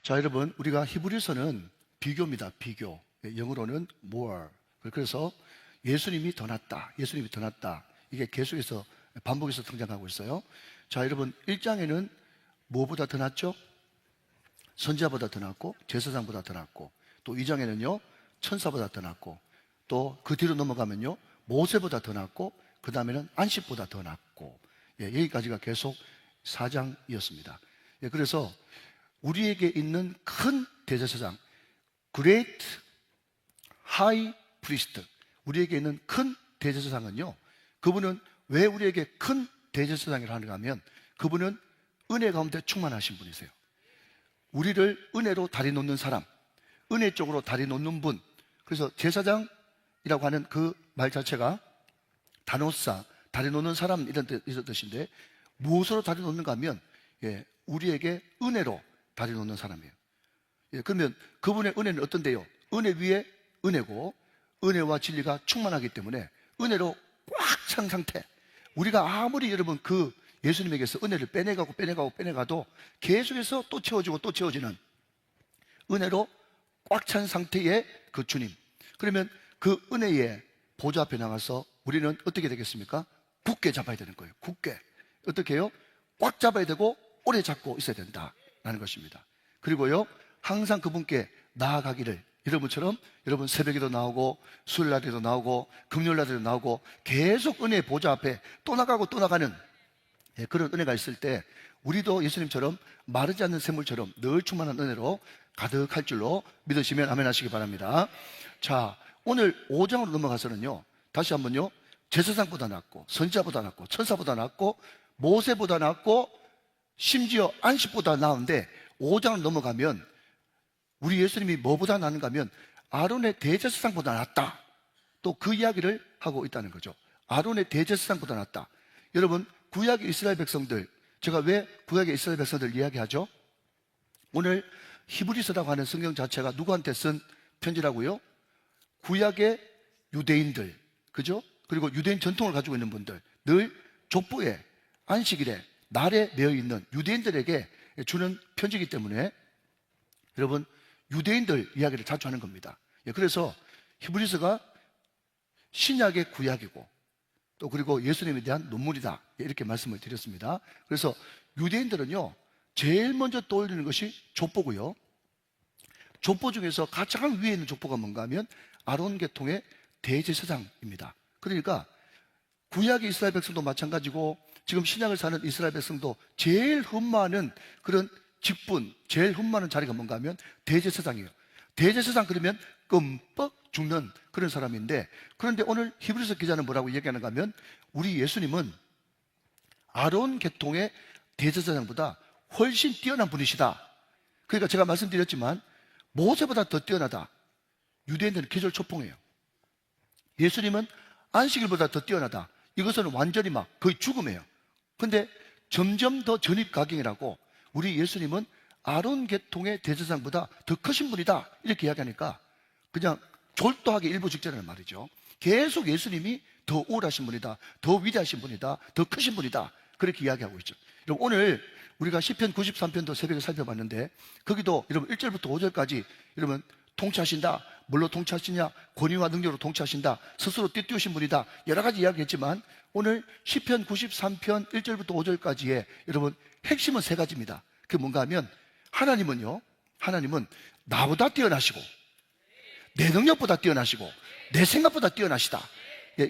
자, 여러분, 우리가 히브리서는 비교입니다. 비교. 영어로는 more. 그래서 예수님이 더 낫다. 예수님이 더 낫다. 이게 계속해서 반복해서 등장하고 있어요. 자, 여러분, 1장에는 뭐보다 더 낫죠? 선지자보다 더 낫고 제사장보다 더 낫고, 또 2장에는요 천사보다 더 낫고, 또 그 뒤로 넘어가면요 모세보다 더 낫고, 그 다음에는 안식보다 더 낫고, 여기까지가 계속 4장이었습니다. 그래서 우리에게 있는 큰 대제사장, Great High Priest, 우리에게 있는 큰 대제사장은요, 그분은 왜 우리에게 큰 대제사장이라 하는가 하면, 그분은 은혜 가운데 충만하신 분이세요. 우리를 은혜로 다리 놓는 사람, 은혜 쪽으로 다리 놓는 분. 그래서 제사장이라고 하는 그 말 자체가 다노사, 다리 놓는 사람, 이런 뜻인데, 무엇으로 다리 놓는가 하면 우리에게 은혜로 다리 놓는 사람이에요. 그러면 그분의 은혜는 어떤데요? 은혜 위에 은혜고, 은혜와 진리가 충만하기 때문에 은혜로 꽉 찬 상태. 우리가 아무리 여러분 그 예수님에게서 은혜를 빼내가도 계속해서 또 채워지고 또 채워지는 은혜로 꽉 찬 상태의 그 주님. 그러면 그 은혜의 보좌 앞에 나가서 우리는 어떻게 되겠습니까? 굳게 잡아야 되는 거예요. 굳게. 어떻게 해요? 꽉 잡아야 되고 오래 잡고 있어야 된다라는 것입니다. 그리고요, 항상 그분께 나아가기를, 여러분처럼 여러분 새벽에도 나오고 수요일날에도 나오고 금요일날에도 나오고 계속 은혜의 보좌 앞에 또 나가고 또 나가는 그런 은혜가 있을 때, 우리도 예수님처럼 마르지 않는 샘물처럼 늘 충만한 은혜로 가득할 줄로 믿으시면 아멘 하시기 바랍니다. 자, 오늘 5장으로 넘어가서는요, 다시 한번요, 제사장보다 낫고 선지자보다 낫고 천사보다 낫고 모세보다 낫고 심지어 안식보다 나은데, 5장을 넘어가면 우리 예수님이 뭐보다 나은가 하면 아론의 대제사장보다 낫다. 또 그 이야기를 하고 있다는 거죠. 아론의 대제사장보다 낫다. 여러분, 구약의 이스라엘 백성들, 제가 왜 구약의 이스라엘 백성들 이야기하죠? 오늘 히브리서라고 하는 성경 자체가 누구한테 쓴 편지라고요? 구약의 유대인들, 그죠? 그리고 유대인 전통을 가지고 있는 분들, 늘 족보에 안식일에 날에 매여 있는 유대인들에게 주는 편지이기 때문에 여러분, 유대인들 이야기를 자주 하는 겁니다. 그래서 히브리서가 신약의 구약이고, 또 그리고 예수님에 대한 논문이다, 이렇게 말씀을 드렸습니다. 그래서 유대인들은요, 제일 먼저 떠올리는 것이 족보고요, 족보 중에서 가장 위에 있는 족보가 뭔가 하면 아론 계통의 대제사장입니다. 그러니까 구약의 이스라엘 백성도 마찬가지고 지금 신약을 사는 이스라엘 백성도 제일 흠모하는 그런 직분, 제일 흠모하는 자리가 뭔가 하면 대제사장이에요. 대제사장 그러면 끔뻑 죽는 그런 사람인데, 그런데 오늘 히브리서 기자는 뭐라고 얘기하는가 하면, 우리 예수님은 아론 계통의 대제사장보다 훨씬 뛰어난 분이시다. 그러니까 제가 말씀드렸지만 모세보다 더 뛰어나다. 유대인들은 기절초풍해요. 예수님은 안식일보다 더 뛰어나다. 이것은 완전히 막 거의 죽음이에요. 근데 점점 더 전입가경이라고, 우리 예수님은 아론 계통의 대제사장보다 더 크신 분이다, 이렇게 이야기하니까 그냥 졸도하게 일부 직전이란 말이죠. 계속 예수님이 더 우월하신 분이다, 더 위대하신 분이다, 더 크신 분이다, 그렇게 이야기하고 있죠. 여러분, 오늘 우리가 시편 93편도 새벽에 살펴봤는데, 거기도 여러분 1절부터 5절까지 여러분 통치하신다, 뭘로 통치하시냐, 권위와 능력으로 통치하신다, 스스로 뛰뛰우신 분이다, 여러 가지 이야기했지만 오늘 시편 93편 1절부터 5절까지의 여러분 핵심은 세 가지입니다. 그게 뭔가 하면, 하나님은 나보다 뛰어나시고 내 능력보다 뛰어나시고 내 생각보다 뛰어나시다.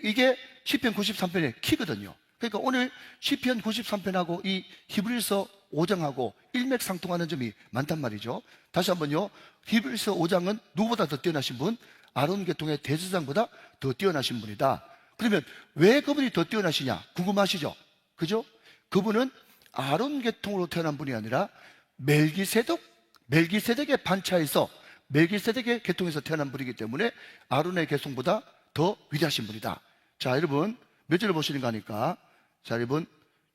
이게 시편 93편의 키거든요. 그러니까 오늘 시편 93편하고 이 히브리서 5장하고 일맥상통하는 점이 많단 말이죠. 다시 한번요, 히브리서 5장은 누구보다 더 뛰어나신 분? 아론 계통의 대제사장보다 더 뛰어나신 분이다. 그러면 왜 그분이 더 뛰어나시냐 궁금하시죠? 그죠? 그분은 아론 계통으로 태어난 분이 아니라 멜기세덱의 반차에서 멜기세덱의 계통에서 태어난 분이기 때문에 아론의 계통보다 더 위대하신 분이다. 자, 여러분 몇 절을 보시는가 하니까, 자, 여러분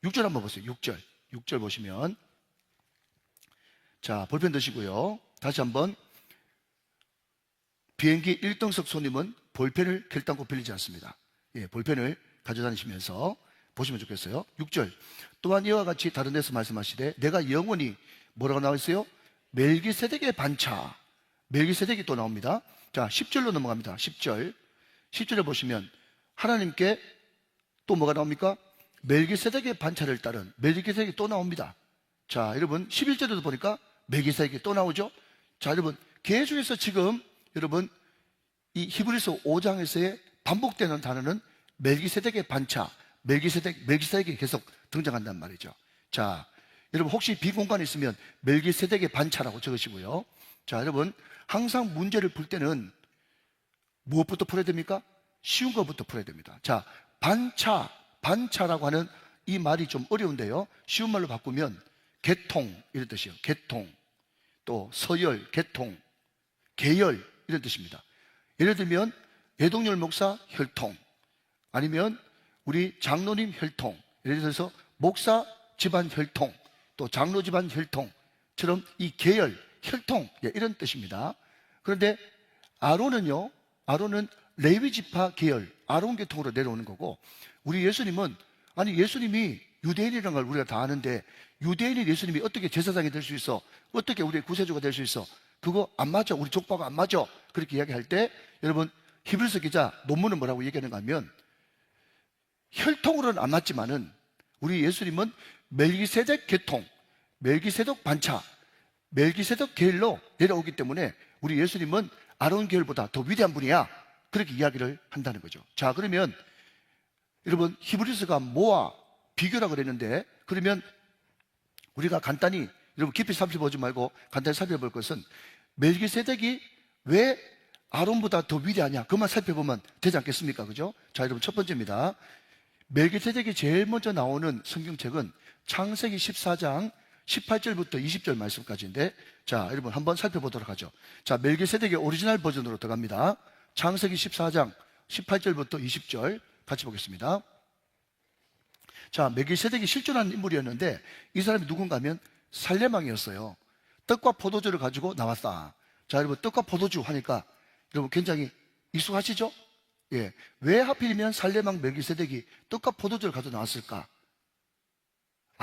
6절 한번 보세요. 6절 보시면, 자, 볼펜 드시고요, 다시 한번, 비행기 1등석 손님은 볼펜을 결단코 빌리지 않습니다. 볼펜을 가져다니시면서 보시면 좋겠어요. 6절, 또한 이와 같이 다른 데서 말씀하시되 내가 영원히 뭐라고 나와 있어요? 멜기세덱의 반차, 멜기세덱이 또 나옵니다. 자, 10절로 넘어갑니다. 10절. 10절에 보시면 하나님께 또 뭐가 나옵니까? 멜기세덱의 반차를 따른 멜기세덱이 또 나옵니다. 자, 여러분 11절에도 보니까 멜기세덱이 또 나오죠. 자, 여러분 계속해서 지금 여러분 이 히브리서 5장에서의 반복되는 단어는 멜기세덱의 반차, 멜기세덱이 계속 등장한단 말이죠. 자, 여러분 혹시 빈 공간이 있으면 멜기세덱의 반차라고 적으시고요. 자, 여러분 항상 문제를 풀 때는 무엇부터 풀어야 됩니까? 쉬운 것부터 풀어야 됩니다. 자, 반차라고 하는 이 말이 좀 어려운데요. 쉬운 말로 바꾸면 개통 이런 뜻이에요. 개통, 또 서열, 개통, 계열 이런 뜻입니다. 예를 들면 예동열 목사 혈통, 아니면 우리 장로님 혈통, 예를 들어서 목사 집안 혈통, 또 장로 집안 혈통처럼 이 계열, 혈통 이런 뜻입니다. 그런데 아론은 레위 지파 계열, 아론 계통으로 내려오는 거고, 우리 예수님은 예수님이 유대인이라는 걸 우리가 다 아는데 유대인인 예수님이 어떻게 제사장이 될 수 있어? 어떻게 우리의 구세주가 될 수 있어? 그거 안 맞아. 우리 족보가 안 맞아. 그렇게 이야기할 때 여러분 히브리서 기자 논문은 뭐라고 얘기하는가 하면 혈통으로는 안 맞지만은 우리 예수님은 멜기세덱 계통, 멜기세덱 반차, 멜기세덱 계열로 내려오기 때문에 우리 예수님은 아론 계열보다 더 위대한 분이야. 그렇게 이야기를 한다는 거죠. 자, 그러면 여러분 히브리서가 뭐와 비교라고 그랬는데, 그러면 우리가 간단히 여러분 깊이 살펴보지 말고 간단히 살펴볼 것은 멜기세덱이 왜 아론보다 더 위대하냐, 그것만 살펴보면 되지 않겠습니까? 그죠? 자, 여러분 첫 번째입니다. 멜기세덱이 제일 먼저 나오는 성경책은 창세기 14장 18절부터 20절 말씀까지인데, 자, 여러분 한번 살펴보도록 하죠. 자, 멜기세덱의 오리지널 버전으로 들어갑니다. 창세기 14장 18절부터 20절 같이 보겠습니다. 자, 멜기세덱이 실존한 인물이었는데 이 사람이 누군가 하면 살레망이었어요. 떡과 포도주를 가지고 나왔다. 자, 여러분 떡과 포도주 하니까 여러분 굉장히 익숙하시죠? 예, 왜 하필이면 살레망 멜기세덱이 떡과 포도주를 가지고 나왔을까?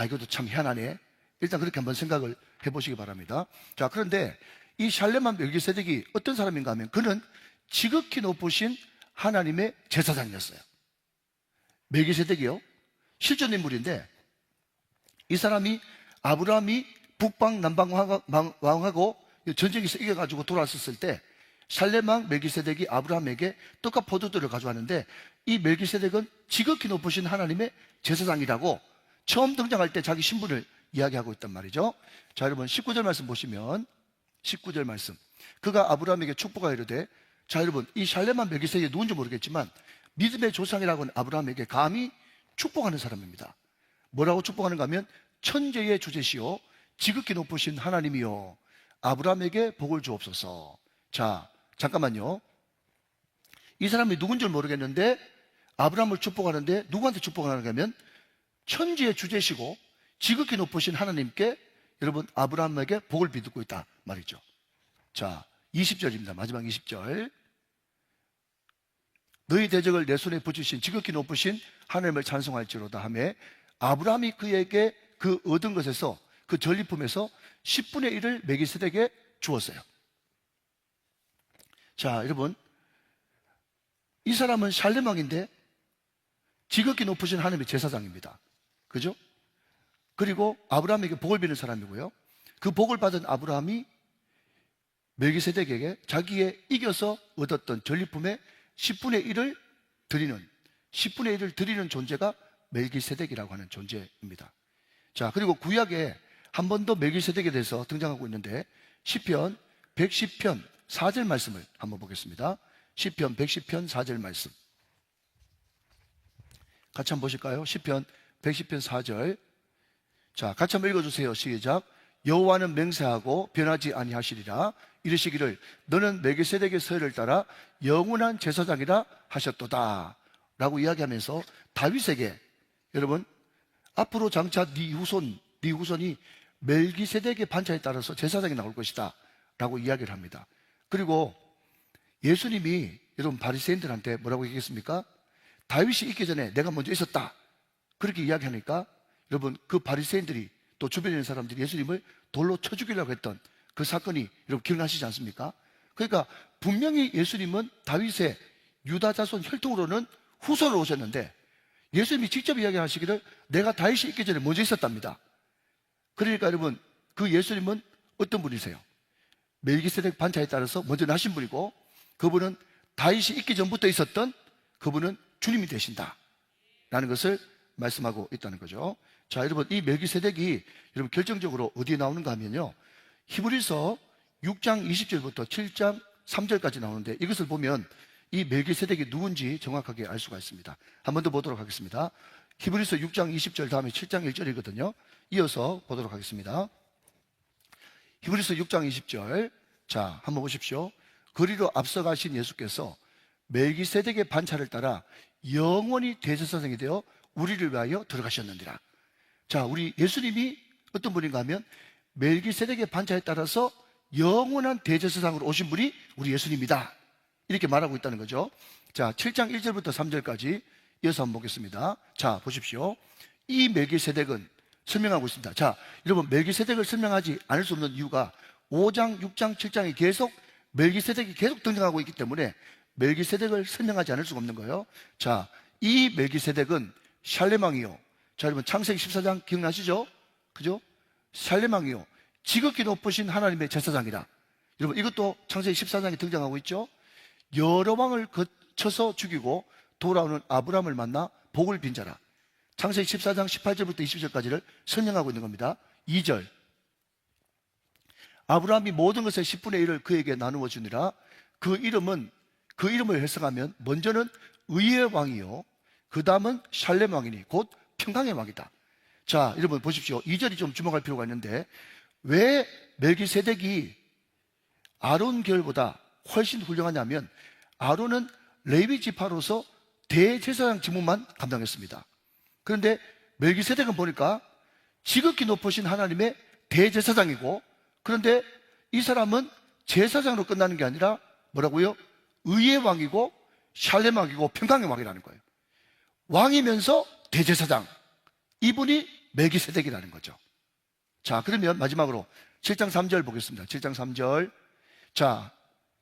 이것도 참 희한하네. 일단 그렇게 한번 생각을 해보시기 바랍니다. 자, 그런데 이 살레망 멜기세덱이 어떤 사람인가 하면 그는 지극히 높으신 하나님의 제사장이었어요. 멜기세덱이요, 실존 인물인데 이 사람이 아브라함이 북방 남방 왕하고 전쟁에서 이겨가지고 돌아왔을 때 살레망 멜기세덱이 아브라함에게 떡과 포도주를 가져왔는데 이 멜기세덱은 지극히 높으신 하나님의 제사장이라고 처음 등장할 때 자기 신분을 이야기하고 있단 말이죠. 자, 여러분 19절 말씀 보시면 19절 말씀, 그가 아브라함에게 축복하여 이르되, 자, 여러분 이 살레망 멜기세덱이 누군지 모르겠지만 믿음의 조상이라고 하는 아브라함에게 감히 축복하는 사람입니다. 뭐라고 축복하는가 하면 천재의 주제시요 지극히 높으신 하나님이요 아브라함에게 복을 주옵소서. 자, 잠깐만요. 이 사람이 누군지 모르겠는데 아브라함을 축복하는데 누구한테 축복하는가 하면 천지의 주제시고 지극히 높으신 하나님께 여러분 아브라함에게 복을 비듣고 있다 말이죠. 자, 20절입니다. 마지막 20절. 너희 대적을 내 손에 붙이신 지극히 높으신 하나님을 찬송할지로다 하며 아브라함이 그에게 그 얻은 것에서 그 전리품에서 10분의 1을 멜기세덱에게 주었어요. 자, 여러분 이 사람은 살레망인데 지극히 높으신 하나님의 제사장입니다. 그죠? 그리고 아브라함에게 복을 비는 사람이고요. 그 복을 받은 아브라함이 멜기세덱에게 자기의 이겨서 얻었던 전리품의 10분의 1을 드리는 존재가 멜기세덱이라고 하는 존재입니다. 자, 그리고 구약에 한 번 더 멜기세덱에 대해서 등장하고 있는데 시편 110편 4절 말씀을 한번 보겠습니다. 시편 110편 4절 말씀 같이 한번 보실까요? 시편 110편 4절. 자, 같이 한번 읽어주세요. 시작. 여호와는 맹세하고 변하지 아니하시리라. 이르시기를 너는 멜기세덱의 서열을 따라 영원한 제사장이라 하셨도다 라고 이야기하면서 다윗에게 여러분 앞으로 장차 네 후손이 멜기세덱의 반차에 따라서 제사장이 나올 것이다 라고 이야기를 합니다. 그리고 예수님이 여러분 바리새인들한테 뭐라고 얘기했습니까? 다윗이 있기 전에 내가 먼저 있었다 그렇게 이야기하니까 여러분 그 바리새인들이 또 주변에 있는 사람들이 예수님을 돌로 쳐 죽이려고 했던 그 사건이 여러분 기억나시지 않습니까? 그러니까 분명히 예수님은 다윗의 유다 자손 혈통으로는 후손으로 오셨는데 예수님이 직접 이야기하시기를 내가 다윗이 있기 전에 먼저 있었답니다. 그러니까 여러분 그 예수님은 어떤 분이세요? 멜기세덱 반차에 따라서 먼저 나신 분이고 그분은 다윗이 있기 전부터 있었던 그분은 주님이 되신다 라는 것을 말씀하고 있다는 거죠. 자, 여러분 이 멜기세덱이 여러분 결정적으로 어디에 나오는가 하면요, 히브리서 6장 20절부터 7장 3절까지 나오는데 이것을 보면 이 멜기세덱이 누군지 정확하게 알 수가 있습니다. 한 번 더 보도록 하겠습니다. 히브리서 6장 20절 다음에 7장 1절이거든요. 이어서 보도록 하겠습니다. 히브리서 6장 20절. 자, 한번 보십시오. 그리로 앞서가신 예수께서 멜기세덱의 반차를 따라 영원히 대제사장이 되어 우리를 위하여 들어가셨느니라. 자, 우리 예수님이 어떤 분인가 하면 멜기세덱의 반차에 따라서 영원한 대제사장으로 오신 분이 우리 예수님이다, 이렇게 말하고 있다는 거죠. 자, 7장 1절부터 3절까지 이어서 한번 보겠습니다. 자, 보십시오. 이 멜기세덱은 설명하고 있습니다. 자, 여러분 멜기세덱을 설명하지 않을 수 없는 이유가 5장, 6장, 7장이 계속 멜기세덱이 계속 등장하고 있기 때문에 멜기세덱을 설명하지 않을 수가 없는 거예요. 자, 이 멜기세덱은 샬렘왕이요. 자, 여러분 창세기 14장 기억나시죠? 그죠? 샬렘왕이요, 지극히 높으신 하나님의 제사장이라. 여러분 이것도 창세기 14장에 등장하고 있죠. 여러 왕을 거쳐서 죽이고 돌아오는 아브라함을 만나 복을 빈 자라. 창세기 14장 18절부터 20절까지를 설명하고 있는 겁니다. 2절, 아브라함이 모든 것의 10분의 1을 그에게 나누어 주니라. 그 이름을 해석하면 먼저는 의의 왕이요, 그 다음은 샬렘 왕이니 곧 평강의 왕이다. 자, 여러분 보십시오. 2절이 좀 주목할 필요가 있는데 왜 멜기세덱이 아론 계열보다 훨씬 훌륭하냐면 아론은 레위 지파로서 대제사장 직무만 감당했습니다. 그런데 멜기세덱은 보니까 지극히 높으신 하나님의 대제사장이고, 그런데 이 사람은 제사장으로 끝나는 게 아니라 뭐라고요? 의의 왕이고 샬렘 왕이고 평강의 왕이라는 거예요. 왕이면서 대제사장, 이분이 멜기세덱이라는 거죠. 자, 그러면 마지막으로 7장 3절 보겠습니다. 7장 3절. 자,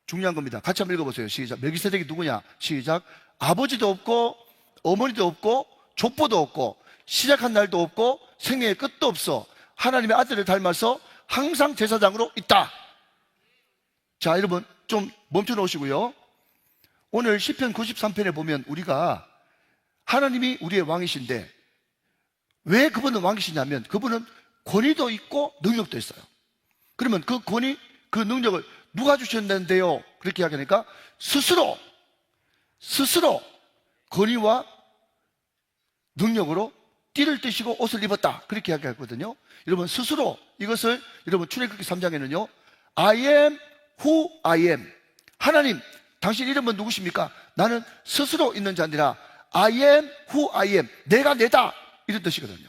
중요한 겁니다. 같이 한번 읽어보세요. 시작. 멜기세덱이 누구냐? 시작. 아버지도 없고 어머니도 없고 족보도 없고 시작한 날도 없고 생애의 끝도 없어. 하나님의 아들을 닮아서 항상 제사장으로 있다. 자, 여러분 좀 멈춰 놓으시고요. 오늘 시편 93편에 보면 우리가 하나님이 우리의 왕이신데 왜 그분은 왕이시냐면 그분은 권위도 있고 능력도 있어요. 그러면 그 권위, 그 능력을 누가 주셨는데요? 그렇게 이야기하니까 스스로 권위와 능력으로 띠를 띠시고 옷을 입었다, 그렇게 이야기하거든요. 여러분 스스로, 이것을 여러분 출애굽기 3장에는요 I am who I am, 하나님 당신 이름은 누구십니까? 나는 스스로 있는 자니라 I am who I am, 내가 내다, 이런 뜻이거든요.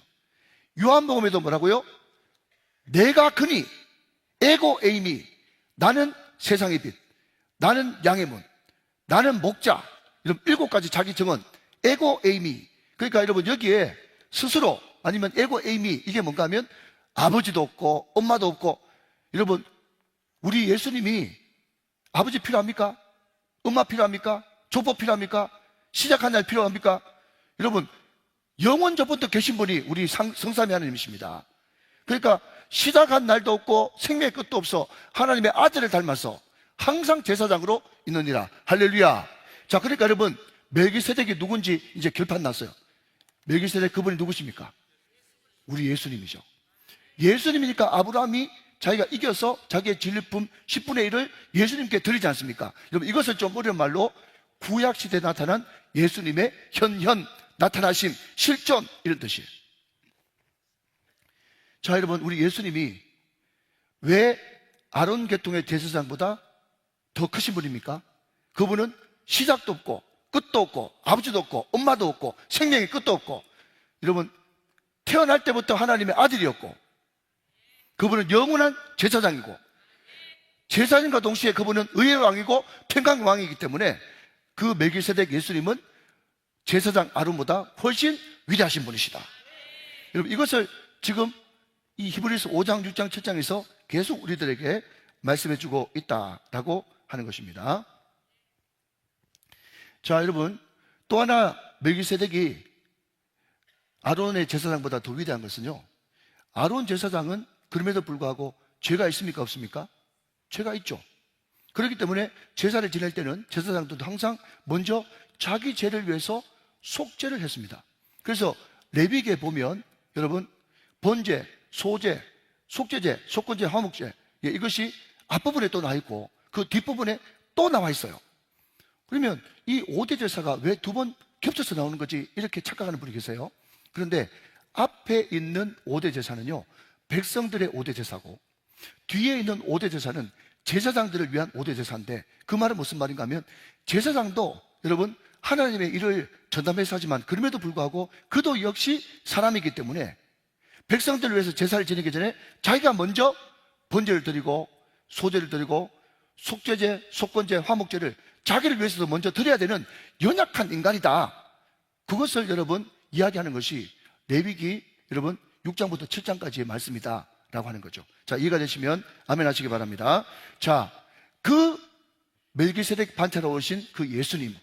요한복음에도 뭐라고요? 내가 그니 에고 에이미, 나는 세상의 빛, 나는 양의 문, 나는 목자, 이런 7가지 자기 정언, 에고 에이미. 그러니까 여러분 여기에 스스로 아니면 에고 에이미, 이게 뭔가 하면 아버지도 없고 엄마도 없고. 여러분 우리 예수님이 아버지 필요합니까? 엄마 필요합니까? 족보 필요합니까? 시작한 날 필요합니까? 여러분 영원 전부터 계신 분이 우리 성삼위 하나님이십니다. 그러니까 시작한 날도 없고 생명의 끝도 없어 하나님의 아들을 닮아서 항상 제사장으로 있느니라. 할렐루야. 자, 그러니까 여러분 멜기세덱이 누군지 이제 결판 났어요. 멜기세덱, 그분이 누구십니까? 우리 예수님이죠. 예수님이니까 아브라함이 자기가 이겨서 자기의 진리품 10분의 1을 예수님께 드리지 않습니까? 여러분 이것을 좀 어려운 말로 구약시대에 나타난 예수님의 현현, 나타나심, 실존, 이런 뜻이에요. 자, 여러분 우리 예수님이 왜 아론 계통의 제사장보다 더 크신 분입니까? 그분은 시작도 없고 끝도 없고 아버지도 없고 엄마도 없고 생명의 끝도 없고, 여러분 태어날 때부터 하나님의 아들이었고 그분은 영원한 제사장이고 제사장과 동시에 그분은 의의 왕이고 평강의 왕이기 때문에 그 멜기세덱 예수님은 제사장 아론보다 훨씬 위대하신 분이시다. 여러분 이것을 지금 이 히브리서 5장, 6장, 7장에서 계속 우리들에게 말씀해주고 있다라고 하는 것입니다. 자, 여러분, 또 하나 멜기세덱이 아론의 제사장보다 더 위대한 것은요, 아론 제사장은 그럼에도 불구하고 죄가 있습니까, 없습니까? 죄가 있죠. 그렇기 때문에 제사를 지낼 때는 제사장들도 항상 먼저 자기 죄를 위해서 속죄를 했습니다. 그래서 레위기에 보면 여러분, 번제, 소제, 속죄제, 속건제, 화목제, 이것이 앞부분에 또 나와 있고 그 뒷부분에 또 나와 있어요. 그러면 이 5대 제사가 왜 두 번 겹쳐서 나오는 거지, 이렇게 착각하는 분이 계세요. 그런데 앞에 있는 5대 제사는요, 백성들의 5대 제사고, 뒤에 있는 5대 제사는 제사장들을 위한 5대 제사인데, 그 말은 무슨 말인가 하면, 제사장도 여러분 하나님의 일을 전담해서 하지만 그럼에도 불구하고 그도 역시 사람이기 때문에 백성들을 위해서 제사를 지내기 전에 자기가 먼저 번제를 드리고 소제를 드리고 속죄제, 속건제, 화목제를 자기를 위해서도 먼저 드려야 되는 연약한 인간이다. 그것을 여러분 이야기하는 것이 레위기 여러분 6장부터 7장까지의 말씀이다 라고 하는 거죠. 자, 이해가 되시면 아멘 하시기 바랍니다. 자, 그 멜기세덱 반차로 오신 그 예수님,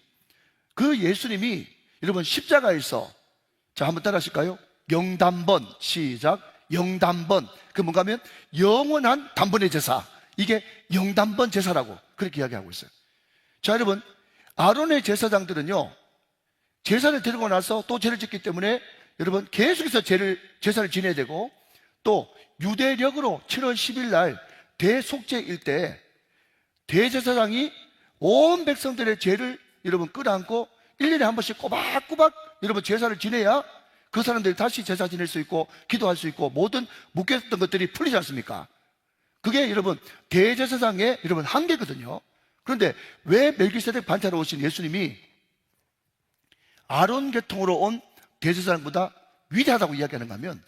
그 예수님이 여러분 십자가에서, 자, 한번 따라 하실까요? 영단번, 시작. 영단번. 그 뭔가 하면 영원한 단번의 제사, 이게 영단번 제사라고 그렇게 이야기하고 있어요. 자, 여러분, 아론의 제사장들은요, 제사를 드리고 나서 또 죄를 짓기 때문에 여러분 계속해서 제사를 지내야 되고, 또 유대력으로 7월 10일 날 대속죄일 때 대제사장이 온 백성들의 죄를 여러분 끌어안고 1년에 한 번씩 꼬박꼬박 여러분 제사를 지내야 그 사람들이 다시 제사 지낼 수 있고 기도할 수 있고 모든 묶였던 것들이 풀리지 않습니까? 그게 여러분 대제사장의 여러분 한계거든요. 그런데 왜 멜기세덱 반차로 오신 예수님이 아론 계통으로 온 대제사장보다 위대하다고 이야기하는가 하면,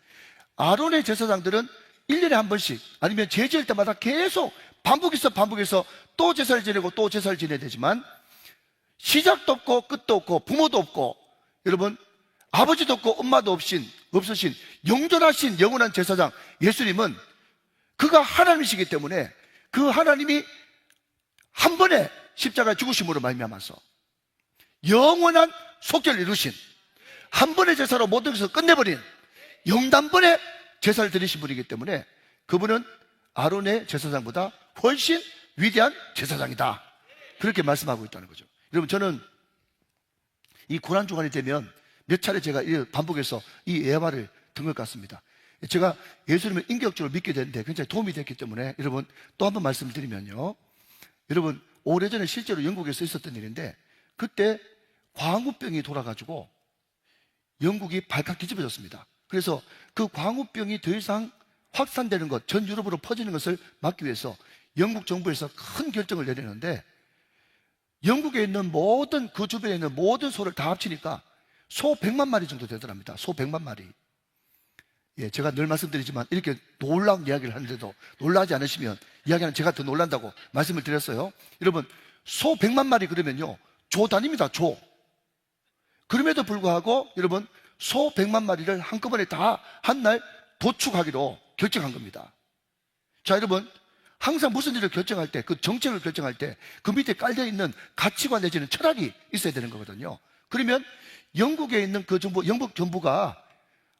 아론의 제사장들은 1년에 한 번씩 아니면 죄 지을 때마다 계속 반복해서 또 제사를 지내고 또 제사를 지내야 되지만, 시작도 없고 끝도 없고 부모도 없고 여러분 아버지도 없고 엄마도 없으신 영존하신 영원한 제사장 예수님은 그가 하나님이시기 때문에 그 하나님이 한 번에 십자가 죽으심으로 말미암아서 영원한 속죄를 이루신, 한 번의 제사로 모든 것을 끝내버린 영단번의 제사를 드리신 분이기 때문에 그분은 아론의 제사장보다 훨씬 위대한 제사장이다, 그렇게 말씀하고 있다는 거죠. 여러분, 저는 이 고난주간이 되면 몇 차례 제가 반복해서 이 예화를 든 것 같습니다. 제가 예수님을 인격적으로 믿게 되는데 굉장히 도움이 됐기 때문에 여러분 또 한 번 말씀드리면요, 여러분 오래전에 실제로 영국에서 있었던 일인데, 그때 광우병이 돌아가지고 영국이 발칵 뒤집어졌습니다. 그래서 그 광우병이 더 이상 확산되는 것, 전 유럽으로 퍼지는 것을 막기 위해서 영국 정부에서 큰 결정을 내리는데, 영국에 있는 모든, 그 주변에 있는 모든 소를 다 합치니까 소 100만 마리 정도 되더랍니다. 소 100만 마리. 예, 제가 늘 말씀드리지만 이렇게 놀라운 이야기를 하는데도 놀라지 않으시면 이야기하는 제가 더 놀란다고 말씀을 드렸어요. 여러분, 소 100만 마리 그러면요, 조 단위입니다, 조. 그럼에도 불구하고 여러분 소 100만 마리를 한꺼번에 다 한 날 도축하기로 결정한 겁니다. 자, 여러분, 항상 무슨 일을 결정할 때, 그 정책을 결정할 때 그 밑에 깔려있는 가치관 내지는 철학이 있어야 되는 거거든요. 그러면 영국에 있는 그 정부, 영국 정부가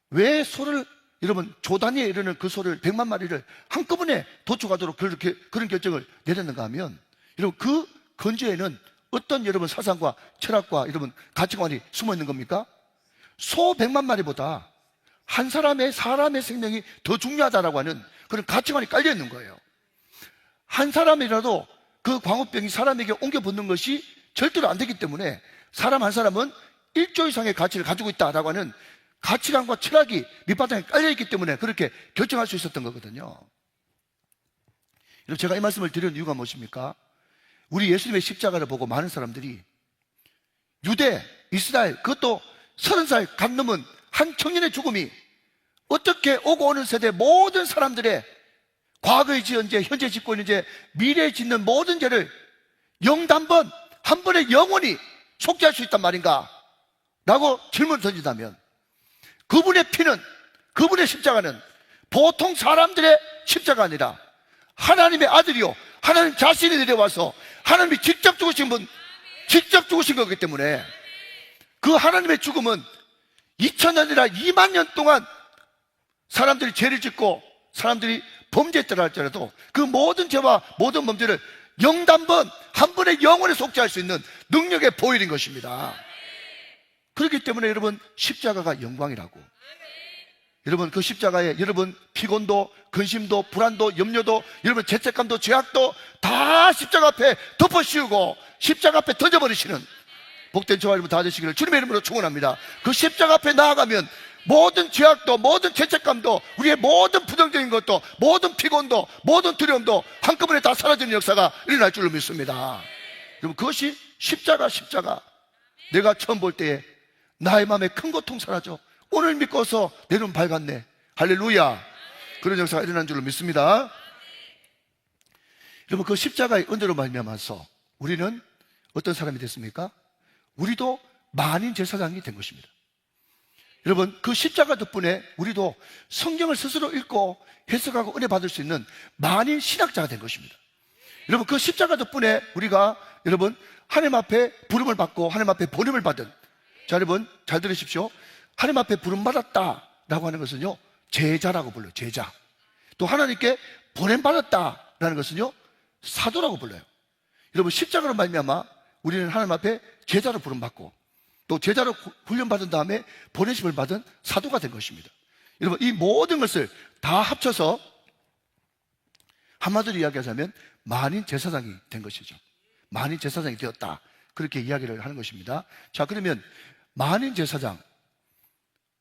왜 소를 여러분 조 단위에 이르는 그 소를 100만 마리를 한꺼번에 도축하도록 그런 결정을 내렸는가 하면, 여러분 그 근저에는 어떤 여러분 사상과 철학과 여러분 가치관이 숨어 있는 겁니까? 소 100만 마리보다 한 사람의 생명이 더 중요하다라고 하는 그런 가치관이 깔려 있는 거예요. 한 사람이라도 그 광우병이 사람에게 옮겨 붙는 것이 절대로 안 되기 때문에 사람 한 사람은 1조 이상의 가치를 가지고 있다라고 하는 가치관과 철학이 밑바탕에 깔려 있기 때문에 그렇게 결정할 수 있었던 거거든요. 제가 이 말씀을 드리는 이유가 무엇입니까? 우리 예수님의 십자가를 보고 많은 사람들이 유대, 이스라엘, 그것도 30살 갓 넘은 한 청년의 죽음이 어떻게 오고 오는 세대 모든 사람들의 과거에 지은 죄, 현재 짓고 있는 죄, 미래에 짓는 모든 죄를 영단번, 한 번에 영원히 속죄할 수 있단 말인가? 라고 질문을 던진다면, 그분의 피는, 그분의 십자가는 보통 사람들의 십자가 아니라 하나님의 아들이요, 하나님 자신이 내려와서 하나님이 직접 죽으신 분, 직접 죽으신 거기 때문에 그 하나님의 죽음은 2000년 아니라 2만 년 동안 사람들이 죄를 짓고 사람들이 범죄했더라 할지라도 그 모든 죄와 모든 범죄를 영단번 한 번의 영원에 속죄할 수 있는 능력의 보혈인 것입니다. 그렇기 때문에 여러분, 십자가가 영광이라고. 여러분, 그 십자가에 여러분 피곤도, 근심도, 불안도, 염려도, 여러분 죄책감도, 죄악도 다 십자가 앞에 덮어씌우고 십자가 앞에 던져버리시는 복된 저와 여러분 다 되시기를 주님의 이름으로 축원합니다. 그 십자가 앞에 나아가면 모든 죄악도, 모든 죄책감도, 우리의 모든 부정적인 것도, 모든 피곤도, 모든 두려움도 한꺼번에 다 사라지는 역사가 일어날 줄로 믿습니다. 여러분, 그것이 십자가. 내가 처음 볼 때에 나의 마음에 큰 고통 사라져. 오늘 믿고서 내 눈 밝았네. 할렐루야. 그런 역사가 일어난 줄로 믿습니다. 여러분, 그 십자가의 은혜로 말미암아서 우리는 어떤 사람이 됐습니까? 우리도 만인 제사장이 된 것입니다. 여러분, 그 십자가 덕분에 우리도 성경을 스스로 읽고 해석하고 은혜 받을 수 있는 만인 신학자가 된 것입니다. 여러분, 그 십자가 덕분에 우리가 여러분 하나님 앞에 부름을 받고 하나님 앞에 보냄을 받은, 자 여러분 잘 들으십시오. 하나님 앞에 부름 받았다라고 하는 것은요, 제자라고 불러요. 제자. 또 하나님께 보냄 받았다라는 것은요, 사도라고 불러요. 여러분, 십자가로 말미암아 우리는 하나님 앞에 제자로 부름 받고 또 제자로 훈련받은 다음에 보내심을 받은 사도가 된 것입니다. 여러분, 이 모든 것을 다 합쳐서 한마디로 이야기하자면 만인 제사장이 된 것이죠. 만인 제사장이 되었다, 그렇게 이야기를 하는 것입니다. 자, 그러면 만인 제사장,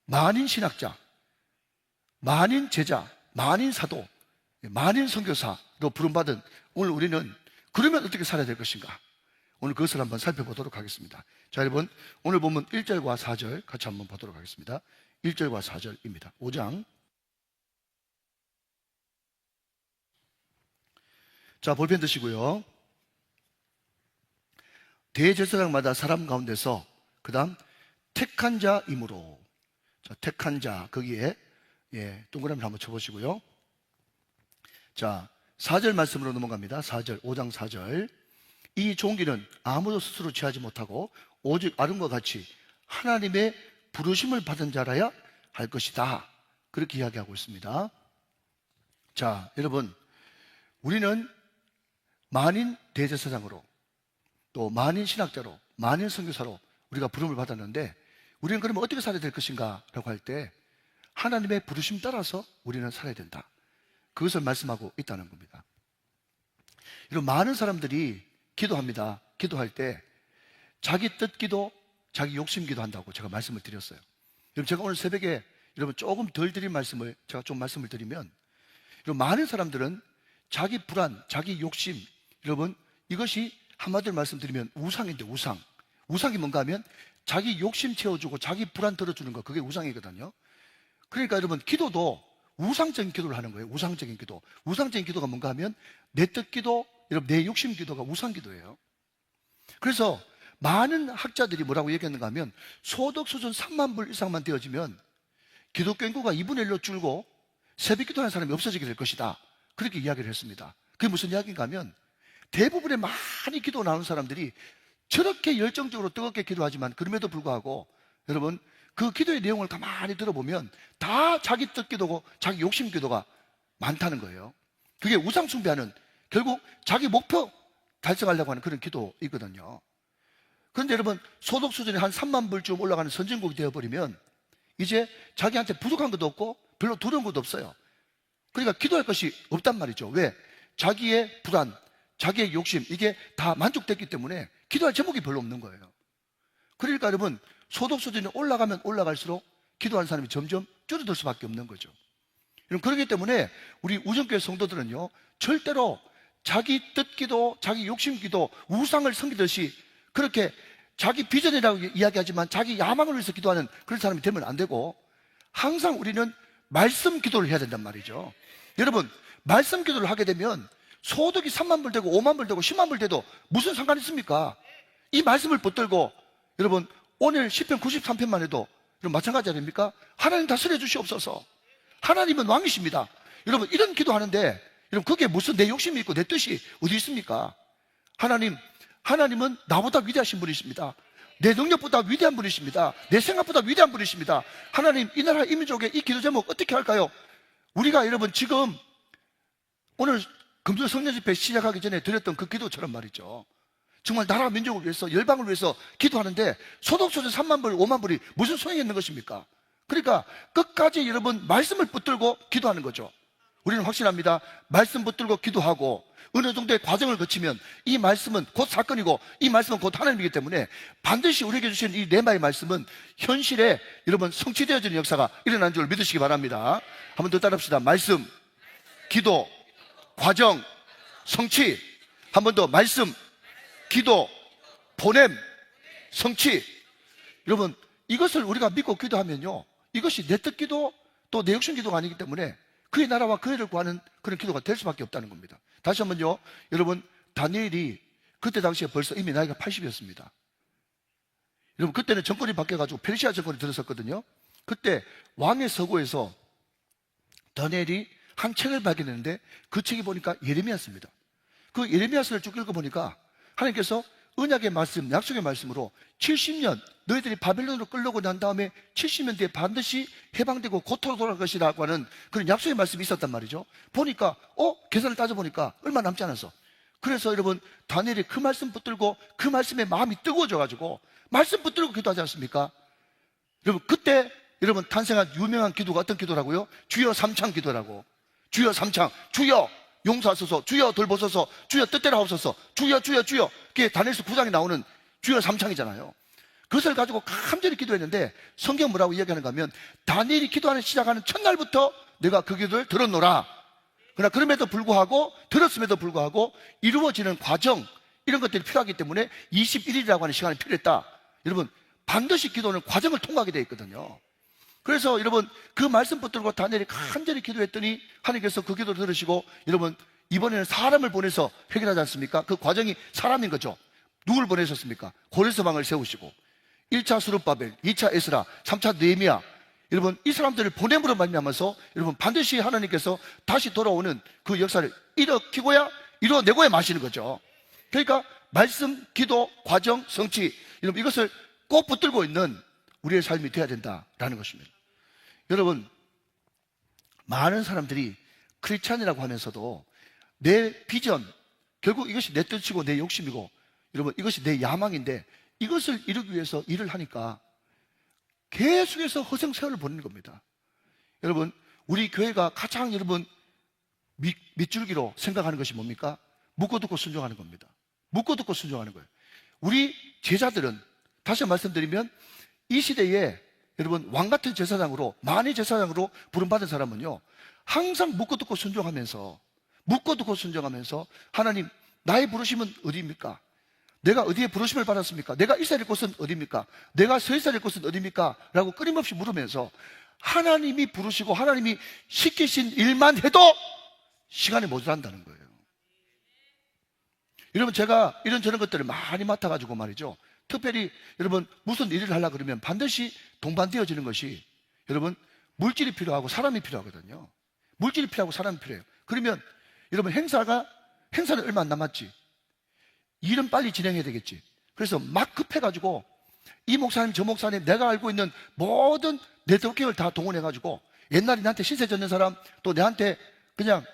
만인 신학자, 만인 제자, 만인 사도, 만인 선교사로 부름받은 오늘 우리는 그러면 어떻게 살아야 될 것인가? 오늘 그것을 한번 살펴보도록 하겠습니다. 자, 여러분, 오늘 보면 1절과 4절 같이 한번 보도록 하겠습니다. 1절과 4절입니다. 5장. 자, 볼펜 드시고요. 대제사장마다 사람 가운데서 그 다음 택한 자이므로, 자, 택한 자, 거기에 동그라미를 한번 쳐보시고요. 자, 4절 말씀으로 넘어갑니다. 4절, 5장 4절. 이 종기는 아무도 스스로 취하지 못하고 오직 아름과 같이 하나님의 부르심을 받은 자라야 할 것이다, 그렇게 이야기하고 있습니다. 자, 여러분, 우리는 만인 대제사장으로 또 만인 신학자로 만인 선교사로 우리가 부름을 받았는데, 우리는 그러면 어떻게 살아야 될 것인가 라고 할 때 하나님의 부르심 따라서 우리는 살아야 된다, 그것을 말씀하고 있다는 겁니다. 이런 많은 사람들이 기도합니다. 기도할 때 자기 뜻 기도, 자기 욕심 기도한다고 제가 말씀을 드렸어요. 여러분, 제가 오늘 새벽에 여러분 조금 덜 드린 말씀을 제가 좀 말씀을 드리면, 여러분, 많은 사람들은 자기 불안, 자기 욕심, 여러분 이것이 한마디로 말씀드리면 우상인데, 우상이 뭔가 하면 자기 욕심 채워주고 자기 불안 들어주는 거, 그게 우상이거든요. 그러니까 여러분, 기도도 우상적인 기도를 하는 거예요. 우상적인 기도. 우상적인 기도가 뭔가 하면 내 뜻 기도, 여러분 내 욕심 기도가 우상 기도예요. 그래서 많은 학자들이 뭐라고 얘기했는가 하면 소득 수준 3만 불 이상만 되어지면 기독교 인구가 2분의 1로 줄고 새벽 기도하는 사람이 없어지게 될 것이다, 그렇게 이야기를 했습니다. 그게 무슨 이야기인가 하면 대부분의 많이 기도 나오는 사람들이 저렇게 열정적으로 뜨겁게 기도하지만 그럼에도 불구하고 여러분 그 기도의 내용을 가만히 들어보면 다 자기 뜻 기도고 자기 욕심 기도가 많다는 거예요. 그게 우상 숭배하는, 결국 자기 목표 달성하려고 하는 그런 기도이거든요. 그런데 여러분, 소득 수준이 한 3만 불쯤 올라가는 선진국이 되어버리면 이제 자기한테 부족한 것도 없고 별로 두려운 것도 없어요. 그러니까 기도할 것이 없단 말이죠. 왜? 자기의 불안, 자기의 욕심, 이게 다 만족됐기 때문에 기도할 제목이 별로 없는 거예요. 그러니까 여러분, 소득 수준이 올라가면 올라갈수록 기도하는 사람이 점점 줄어들 수밖에 없는 거죠. 여러분, 그렇기 때문에 우리 우정교회 성도들은요, 절대로 자기 뜻 기도, 자기 욕심 기도, 우상을 섬기듯이 그렇게 자기 비전이라고 이야기하지만 자기 야망을 위해서 기도하는 그런 사람이 되면 안 되고, 항상 우리는 말씀 기도를 해야 된단 말이죠. 여러분, 말씀 기도를 하게 되면 소득이 3만 불 되고 5만 불 되고 10만 불 돼도 무슨 상관이 있습니까? 이 말씀을 붙들고 여러분 오늘 시편 93편만 해도 여러분 마찬가지 아닙니까? 하나님 다스려 주시옵소서. 하나님은 왕이십니다. 여러분, 이런 기도하는데 여러분, 그게 무슨 내 욕심이 있고 내 뜻이 어디 있습니까? 하나님은 나보다 위대하신 분이십니다. 내 능력보다 위대한 분이십니다. 내 생각보다 위대한 분이십니다. 하나님, 이 나라 이민족의 이 기도 제목 어떻게 할까요? 우리가 여러분 지금 오늘 금주 성령 집회 시작하기 전에 드렸던 그 기도처럼 말이죠. 정말 나라 민족을 위해서, 열방을 위해서 기도하는데 소득소득 3만 불, 5만 불이 무슨 소용이 있는 것입니까? 그러니까 끝까지 여러분 말씀을 붙들고 기도하는 거죠. 우리는 확신합니다. 말씀 붙들고 기도하고 어느 정도의 과정을 거치면 이 말씀은 곧 사건이고 이 말씀은 곧 하나님이기 때문에 반드시 우리에게 주신 이 레마의 말씀은 현실에 여러분 성취되어지는 역사가 일어난 줄 믿으시기 바랍니다. 한번 더 따라합시다. 말씀, 기도, 과정, 성취. 한 번 더. 말씀, 기도, 보냄, 성취. 여러분, 이것을 우리가 믿고 기도하면요, 이것이 내 뜻 기도 또 내 욕심 기도가 아니기 때문에 그의 나라와 그 애를 구하는 그런 기도가 될 수밖에 없다는 겁니다. 다시 한번요, 여러분, 다니엘이 그때 당시에 벌써 이미 나이가 80이었습니다. 여러분, 그때는 정권이 바뀌어가지고 페르시아 정권이 들었었거든요. 그때 왕의 서고에서 다니엘이 한 책을 발견했는데 그 책이 보니까 예레미야서입니다. 그 예레미야서를 쭉 읽어보니까 하나님께서 언약의 말씀, 약속의 말씀으로 70년 너희들이 바벨론으로 끌려고 난 다음에 70년 뒤에 반드시 해방되고 고토로 돌아갈 것이라고 하는 그런 약속의 말씀이 있었단 말이죠. 보니까 계산을 따져보니까 얼마 남지 않았어. 그래서 여러분, 다니엘이 그 말씀 붙들고 그 말씀에 마음이 뜨거워져가지고 말씀 붙들고 기도하지 않습니까? 여러분, 그때 여러분 탄생한 유명한 기도가 어떤 기도라고요? 주여 삼창 기도라고. 주여 삼창, 주여 용서하소서, 주여 돌보소서, 주여 뜻대로 하옵소서, 주여 주여 주여. 그게 다니엘서 9장에 나오는 주여 삼창이잖아요. 그것을 가지고 간절히 기도했는데 성경 뭐라고 이야기하는가 하면 다니엘이 기도하는 시작하는 첫날부터 내가 그 기도를 들었노라. 그러나 그럼에도 불구하고, 들었음에도 불구하고 이루어지는 과정, 이런 것들이 필요하기 때문에 21일이라고 하는 시간이 필요했다. 여러분, 반드시 기도는 과정을 통과하게 되어 있거든요. 그래서 여러분, 그 말씀 붙들고 다니엘이 간절히 기도했더니 하나님께서 그 기도를 들으시고, 여러분, 이번에는 사람을 보내서 해결하지 않습니까? 그 과정이 사람인 거죠. 누굴 보내셨습니까? 고레스방을 세우시고 1차 수룹바벨, 2차 에스라, 3차 느헤미야. 여러분, 이 사람들을 보냄으로 말미암아서 여러분 반드시 하나님께서 다시 돌아오는 그 역사를 일으키고야 이뤄내고야 마시는 거죠. 그러니까 말씀, 기도, 과정, 성취, 여러분 이것을 꼭 붙들고 있는 우리의 삶이 되어야 된다라는 것입니다. 여러분, 많은 사람들이 크리스찬이라고 하면서도 내 비전, 결국 이것이 내 뜻이고 내 욕심이고 여러분 이것이 내 야망인데 이것을 이루기 위해서 일을 하니까 계속해서 허송세월을 보내는 겁니다. 여러분, 우리 교회가 가장 여러분 밑줄기로 생각하는 것이 뭡니까? 묻고 듣고 순종하는 겁니다. 묻고 듣고 순종하는 거예요. 우리 제자들은, 다시 말씀드리면 이 시대에 여러분 왕같은 제사장으로, 만의 제사장으로 부름받은 사람은요 항상 묻고 듣고 순종하면서, 묻고 듣고 순종하면서 하나님, 나의 부르심은 어디입니까? 내가 어디에 부르심을 받았습니까? 내가 있어야 될 곳은 어디입니까? 내가 서 있어야 될 곳은 어디입니까? 라고 끊임없이 물으면서 하나님이 부르시고 하나님이 시키신 일만 해도 시간이 모자란다는 거예요. 여러분, 제가 이런저런 것들을 많이 맡아가지고 말이죠, 특별히 여러분 무슨 일을 하려고 그러면 반드시 동반되어지는 것이 여러분 물질이 필요하고 사람이 필요하거든요. 물질이 필요하고 사람이 필요해요. 그러면 여러분 행사는 얼마 안 남았지, 일은 빨리 진행해야 되겠지. 그래서 막 급해가지고 이 목사님 저 목사님 내가 알고 있는 모든 네트워킹을 다 동원해가지고 옛날에 나한테 신세 졌는 사람, 또 내한테 그냥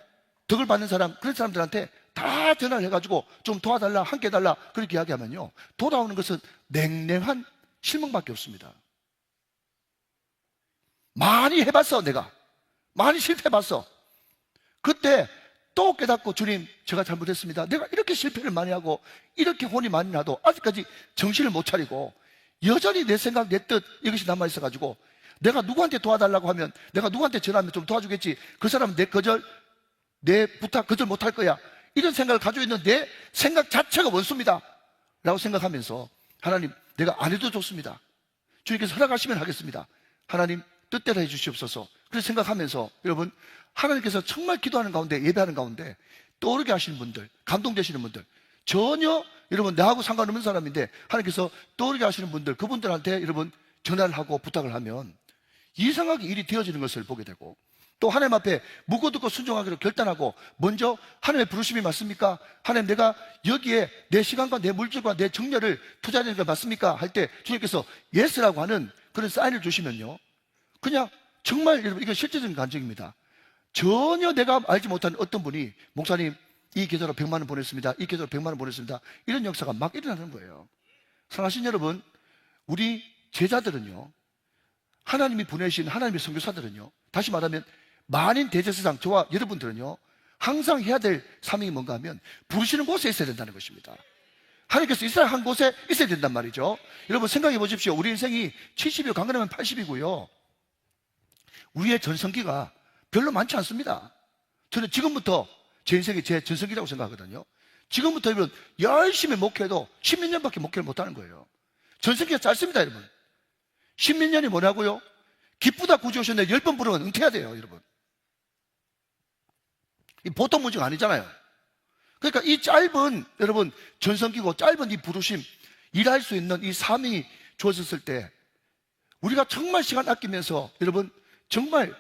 덕을 받는 사람, 그런 사람들한테 다 전화를 해가지고 좀 도와달라, 함께 해달라 그렇게 이야기하면요 돌아오는 것은 냉랭한 실망밖에 없습니다. 많이 해봤어. 내가 많이 실패해봤어. 그때 또 깨닫고, 주님 제가 잘못했습니다. 내가 이렇게 실패를 많이 하고 이렇게 혼이 많이 나도 아직까지 정신을 못 차리고 여전히 내 생각, 내 뜻 이것이 남아있어가지고 내가 누구한테 도와달라고 하면, 내가 누구한테 전화하면 좀 도와주겠지, 그 사람은 내 부탁 거절 못할 거야, 이런 생각을 가지고 있는 내 생각 자체가 원수입니다 라고 생각하면서 하나님, 내가 안 해도 좋습니다. 주님께서 허락하시면 하겠습니다. 하나님 뜻대로 해주시옵소서. 그렇게 생각하면서 여러분, 하나님께서 정말 기도하는 가운데, 예배하는 가운데 떠오르게 하시는 분들, 감동되시는 분들, 전혀 여러분 나하고 상관없는 사람인데 하나님께서 떠오르게 하시는 분들, 그분들한테 여러분 전화를 하고 부탁을 하면 이상하게 일이 되어지는 것을 보게 되고, 또 하나님 앞에 묻고 듣고 순종하기로 결단하고 먼저 하나님의 부르심이 맞습니까? 하나님, 내가 여기에 내 시간과 내 물질과 내 정열을 투자하는 게 맞습니까? 할 때 주님께서 예스라고 하는 그런 사인을 주시면요, 그냥 정말 여러분, 이건 실제적인 간증입니다. 전혀 내가 알지 못한 어떤 분이, 목사님 이 계좌로 100만 원 보냈습니다, 이 계좌로 100만 원 보냈습니다, 이런 역사가 막 일어나는 거예요. 사랑하신 여러분, 우리 제자들은요, 하나님이 보내신 하나님의 선교사들은요, 다시 말하면 만인 대제사장 저와 여러분들은요, 항상 해야 될 사명이 뭔가 하면 부르시는 곳에 있어야 된다는 것입니다. 하나님께서 이스라엘 한 곳에 있어야 된단 말이죠. 여러분 생각해 보십시오. 우리 인생이 70이고 강건하면 80이고요 우리의 전성기가 별로 많지 않습니다. 저는 지금부터 제 인생이 제 전성기라고 생각하거든요. 지금부터 여러분 열심히 목회해도 10몇 년밖에 목회를 못하는 거예요. 전성기가 짧습니다. 여러분 10몇 년이 뭐냐고요? 기쁘다 구주 오셨는데 10번 부르면 은퇴해야 돼요. 여러분 이 보통 문제가 아니잖아요. 그러니까 이 짧은 여러분 전성기고 짧은 이 부르심, 일할 수 있는 이 사명이 주어졌을 때 우리가 정말 시간 아끼면서 여러분 정말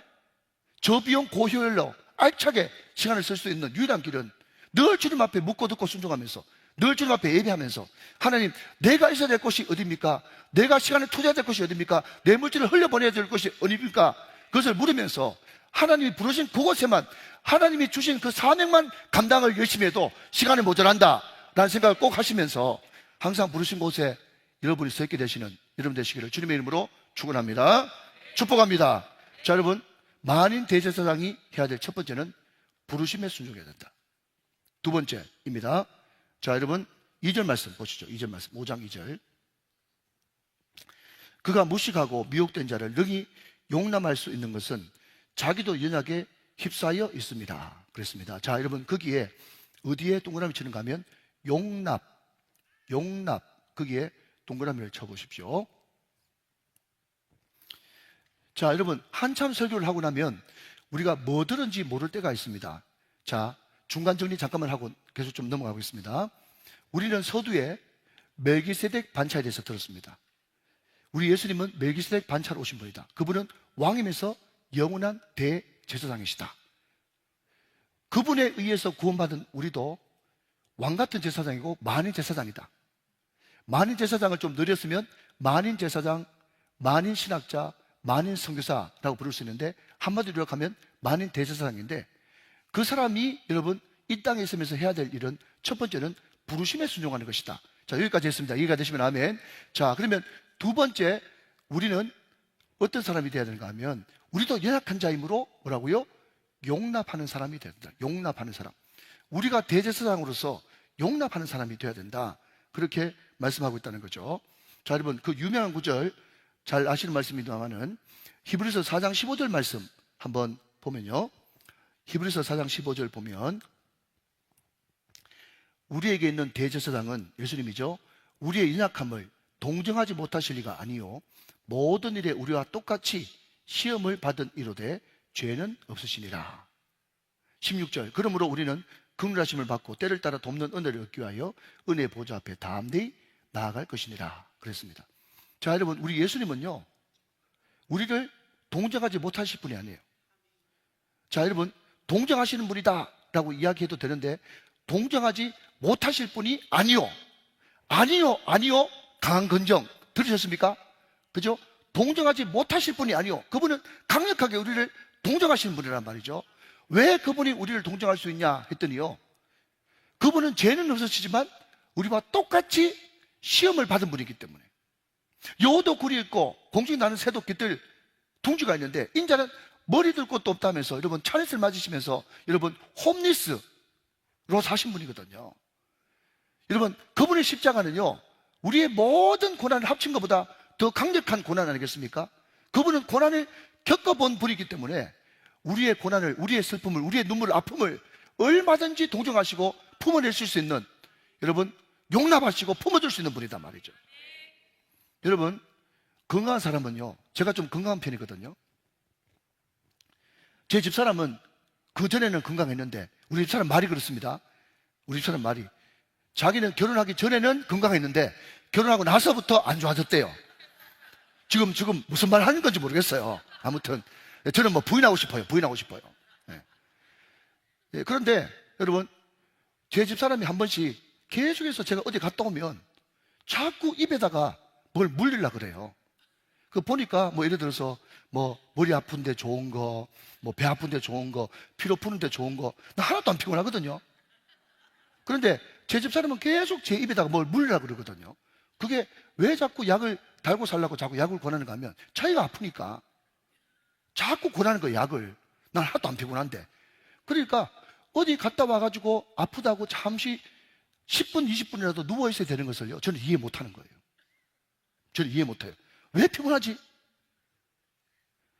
저비용 고효율로 알차게 시간을 쓸 수 있는 유일한 길은 늘 주님 앞에 묻고 듣고 순종하면서 늘 주님 앞에 예배하면서 하나님, 내가 있어야 될 곳이 어디입니까? 내가 시간을 투자해야 될 곳이 어디입니까? 내 물질을 흘려보내야 될 곳이 어디입니까? 그것을 물으면서 하나님이 부르신 그곳에만, 하나님이 주신 그 사명만 감당을 열심히 해도 시간이 모자란다 라는 생각을 꼭 하시면서 항상 부르신 곳에 여러분이 서 있게 되시는 여러분 되시기를 주님의 이름으로 축원합니다. 축복합니다. 자, 여러분 만인 대제사장이 해야 될 첫 번째는 부르심에 순종해야 된다. 두 번째입니다. 자, 여러분 2절 말씀 보시죠. 2절 말씀 5장 2절. 그가 무식하고 미혹된 자를 능히 용납할 수 있는 것은 자기도 연약에 휩싸여 있습니다. 그랬습니다. 자, 여러분 거기에 어디에 동그라미 치는가 하면 용납, 거기에 동그라미를 쳐보십시오. 자, 여러분 한참 설교를 하고 나면 우리가 뭐 들은지 모를 때가 있습니다. 자, 중간 정리 잠깐만 하고 계속 좀 넘어가겠습니다. 우리는 서두에 멜기세덱 반차에 대해서 들었습니다. 우리 예수님은 멜기세덱 반차로 오신 분이다. 그분은 왕이면서 영원한 대제사장이시다. 그분에 의해서 구원받은 우리도 왕같은 제사장이고 만인 제사장이다. 만인 제사장을 좀 느렸으면 만인 제사장, 만인 신학자, 만인 선교사라고 부를 수 있는데 한마디로 요약하면 만인 대제사장인데, 그 사람이 여러분 이 땅에 있으면서 해야 될 일은 첫 번째는 부르심에 순종하는 것이다. 자, 여기까지 했습니다. 이해가 되시면 아멘. 자, 그러면 두 번째, 우리는 어떤 사람이 되어야 되는가 하면 우리도 연약한 자이므로 뭐라고요? 용납하는 사람이 되어야 된다. 용납하는 사람. 우리가 대제사장으로서 용납하는 사람이 되어야 된다. 그렇게 말씀하고 있다는 거죠. 자, 여러분 그 유명한 구절 잘 아시는 말씀입니다만은 히브리서 4장 15절 말씀 한번 보면요, 히브리서 4장 15절 보면 우리에게 있는 대제사장은 예수님이죠. 우리의 연약함을 동정하지 못하실 리가 아니요 모든 일에 우리와 똑같이 시험을 받은 이로되 죄는 없으시니라. 16절. 그러므로 우리는 긍휼하심을 받고 때를 따라 돕는 은혜를 얻기 위하여 은혜의 보좌 앞에 담대히 나아갈 것이니라 그랬습니다. 자, 여러분 우리 예수님은요 우리를 동정하지 못하실 분이 아니에요. 자, 여러분 동정하시는 분이다 라고 이야기해도 되는데 동정하지 못하실 분이 아니요 강한 건정 들으셨습니까? 그죠? 동정하지 못하실 분이 아니요, 그분은 강력하게 우리를 동정하시는 분이란 말이죠. 왜 그분이 우리를 동정할 수 있냐 했더니요, 그분은 죄는 없으시지만 우리와 똑같이 시험을 받은 분이기 때문에. 여도 굴이 있고 공중에 나는 새도 깃들 둥지가 있는데 인자는 머리 들 곳도 없다면서 여러분 차례를 맞으시면서 여러분 홈리스로 사신 분이거든요. 여러분 그분의 십자가는요 우리의 모든 고난을 합친 것보다 더 강력한 고난 아니겠습니까? 그분은 고난을 겪어본 분이기 때문에 우리의 고난을, 우리의 슬픔을, 우리의 눈물을, 아픔을 얼마든지 동정하시고 품어낼 수 있는, 여러분 용납하시고 품어줄 수 있는 분이단 말이죠. 여러분 건강한 사람은요, 제가 좀 건강한 편이거든요. 제 집사람은 그전에는 건강했는데, 우리 집사람 말이 그렇습니다. 우리 집사람 말이 자기는 결혼하기 전에는 건강했는데 결혼하고 나서부터 안 좋아졌대요. 지금 무슨 말 하는 건지 모르겠어요. 아무튼 저는 뭐 부인하고 싶어요. 부인하고 싶어요. 예. 예, 그런데 여러분, 제 집사람이 한 번씩 계속해서 제가 어디 갔다 오면 자꾸 입에다가 뭘 물리려고 그래요. 그 보니까 뭐 예를 들어서 뭐 머리 아픈데 좋은 거, 뭐 배 아픈데 좋은 거, 피로 푸는데 좋은 거, 나 하나도 안 피곤하거든요. 그런데 제 집사람은 계속 제 입에다가 뭘 물리려고 그러거든요. 그게 왜 자꾸 약을 달고 살라고 자꾸 약을 권하는가 하면 자기가 아프니까 자꾸 권하는 거예요, 약을. 난 하나도 안 피곤한데. 그러니까 어디 갔다 와가지고 아프다고 잠시 10분, 20분이라도 누워있어야 되는 것을요, 저는 이해 못 하는 거예요. 저는 이해 못 해요. 왜 피곤하지?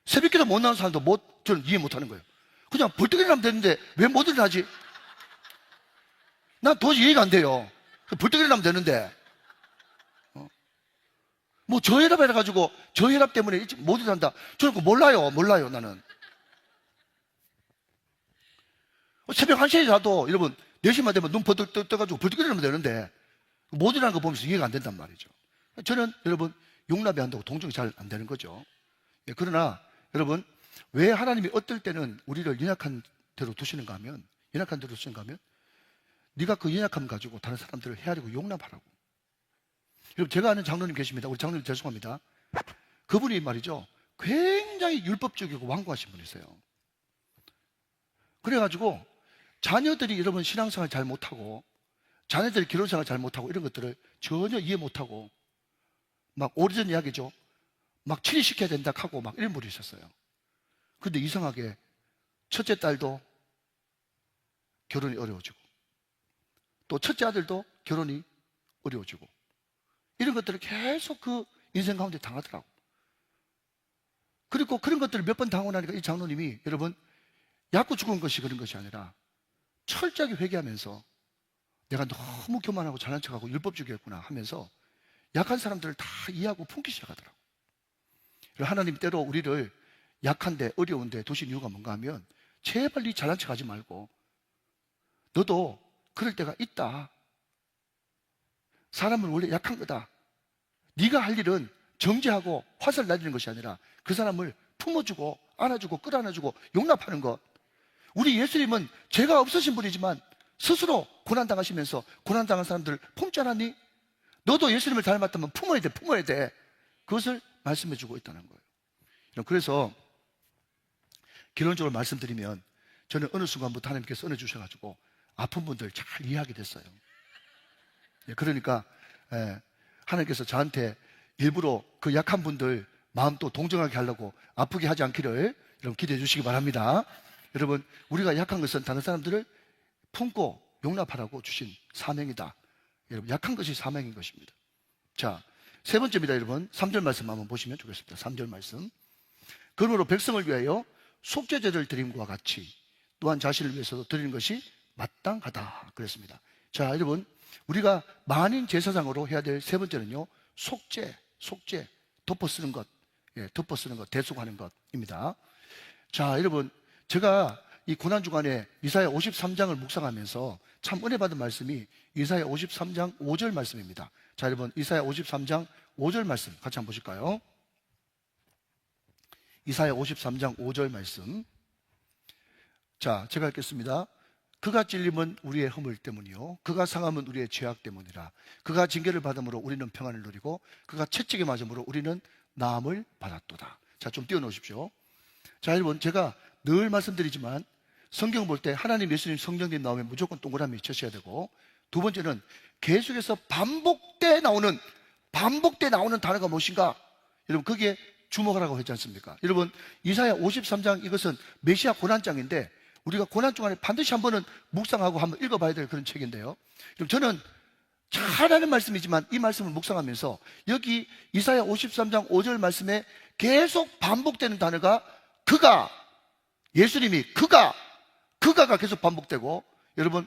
새벽기도 못 나오는 사람도 저는 이해 못 하는 거예요. 그냥 벌떡 일어나면 되는데 왜 못 일어나지? 난 도저히 이해가 안 돼요. 벌떡 일어나면 되는데. 뭐 저혈압 해가지고 저혈압 때문에 못 일어난다. 저는 그거 몰라요 나는. 새벽 1시에 자도 여러분 4시만 되면 눈 버뜩 떠가지고 벌떡 일어나면 되는데 못 일어나는 거 보면서 이해가 안 된단 말이죠. 저는 여러분 용납이 안 되고 동정이 잘 안 되는 거죠. 예, 그러나 여러분, 왜 하나님이 어떨 때는 우리를 연약한 대로 두시는가 하면 네가 그 연약함 가지고 다른 사람들을 헤아리고 용납하라고. 여러분, 제가 아는 장로님 계십니다. 우리 장로님 죄송합니다. 그분이 말이죠, 굉장히 율법적이고 완고하신 분이세요. 그래가지고 자녀들이 여러분 신앙생활 잘 못하고 자녀들이 결혼생활 잘 못하고 이런 것들을 전혀 이해 못하고 막 오래전 이야기죠. 막 친위시켜야 된다 하고 막 이런 분이 있었어요. 그런데 이상하게 첫째 딸도 결혼이 어려워지고 또 첫째 아들도 결혼이 어려워지고 이런 것들을 계속 그 인생 가운데 당하더라고. 그리고 그런 것들을 몇 번 당하고 나니까 이 장로님이 여러분 약고 죽은 것이 그런 것이 아니라 철저하게 회개하면서 내가 너무 교만하고 잘난 척하고 율법적이었구나 하면서 약한 사람들을 다 이해하고 품기 시작하더라고. 하나님 때로 우리를 약한데 어려운데 두신 이유가 뭔가 하면 제발 네 잘난 척하지 말고 너도 그럴 때가 있다. 사람은 원래 약한 거다. 네가 할 일은 정죄하고 화살 날리는 것이 아니라 그 사람을 품어주고 안아주고 끌어안아주고 용납하는 것. 우리 예수님은 죄가 없으신 분이지만 스스로 고난당하시면서 고난당한 사람들을 품지 않았니? 너도 예수님을 닮았다면 품어야 돼. 그것을 말씀해주고 있다는 거예요. 그래서 결론적으로 말씀드리면 저는 어느 순간부터 하나님께서 은혜 주셔가지고 아픈 분들 잘 이해하게 됐어요. 그러니까 하나님께서 저한테 일부러 그 약한 분들 마음 또 동정하게 하려고 아프게 하지 않기를 여러분 기대해 주시기 바랍니다. 여러분, 우리가 약한 것은 다른 사람들을 품고 용납하라고 주신 사명이다. 여러분, 약한 것이 사명인 것입니다. 자, 세 번째입니다. 여러분, 3절 말씀 한번 보시면 좋겠습니다. 3절 말씀. 그러므로 백성을 위하여 속죄제를 드림과 같이 또한 자신을 위해서도 드리는 것이 마땅하다 그랬습니다. 자, 여러분, 우리가 만인 제사장으로 해야 될 세 번째는요, 속죄, 덮어쓰는 것, 덮어쓰는 것, 대속하는 것입니다. 자, 여러분, 제가 이 고난주간에 이사야 53장을 묵상하면서 참 은혜 받은 말씀이 이사야 53장 5절 말씀입니다. 자, 여러분, 이사야 53장 5절 말씀 같이 한번 보실까요? 이사야 53장 5절 말씀. 자, 제가 읽겠습니다. 그가 찔림은 우리의 허물 때문이요 그가 상함은 우리의 죄악 때문이라. 그가 징계를 받음으로 우리는 평안을 누리고 그가 채찍에 맞음으로 우리는 나음을 받았도다. 자, 좀 띄워놓으십시오. 자, 여러분, 제가 늘 말씀드리지만 성경 볼 때 하나님, 예수님, 성령님 나오면 무조건 동그라미 쳐셔야 되고, 두 번째는 계속해서 반복돼 나오는 단어가 무엇인가? 여러분, 거기에 주목하라고 했지 않습니까? 여러분, 이사야 53장 이것은 메시아 고난장인데 우리가 고난주간에 반드시 한 번은 묵상하고 한번 읽어봐야 될 그런 책인데요. 그럼 저는 잘하는 말씀이지만 이 말씀을 묵상하면서 여기 이사야 53장 5절 말씀에 계속 반복되는 단어가 그가, 예수님이 그가가 계속 반복되고, 여러분,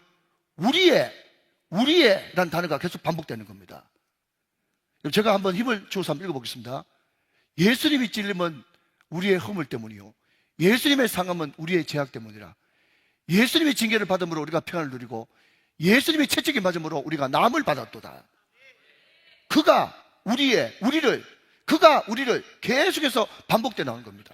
우리의란 단어가 계속 반복되는 겁니다. 제가 한번 힘을 주어서 한번 읽어보겠습니다. 예수님이 찔림은 우리의 허물 때문이요 예수님의 상함은 우리의 죄악 때문이라. 예수님의 징계를 받음으로 우리가 평안을 누리고 예수님의 채찍에 맞음으로 우리가 나음을 받았도다. 그가 우리를 계속해서 반복되어 나온 겁니다.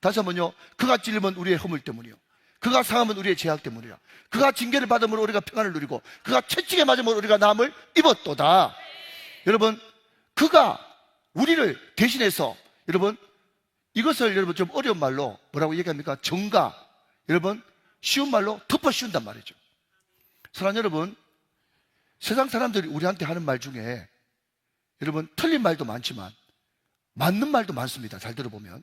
다시 한번요. 그가 찔림은 우리의 허물 때문이요. 그가 상함은 우리의 죄악 때문이라. 그가 징계를 받음으로 우리가 평안을 누리고 그가 채찍에 맞음으로 우리가 나음을 입었도다. 여러분, 그가 우리를 대신해서, 여러분, 이것을 여러분 좀 어려운 말로 뭐라고 얘기합니까? 정가. 여러분, 쉬운 말로 덮어 씌운단 말이죠. 사랑하는 여러분, 세상 사람들이 우리한테 하는 말 중에 여러분 틀린 말도 많지만 맞는 말도 많습니다. 잘 들어보면.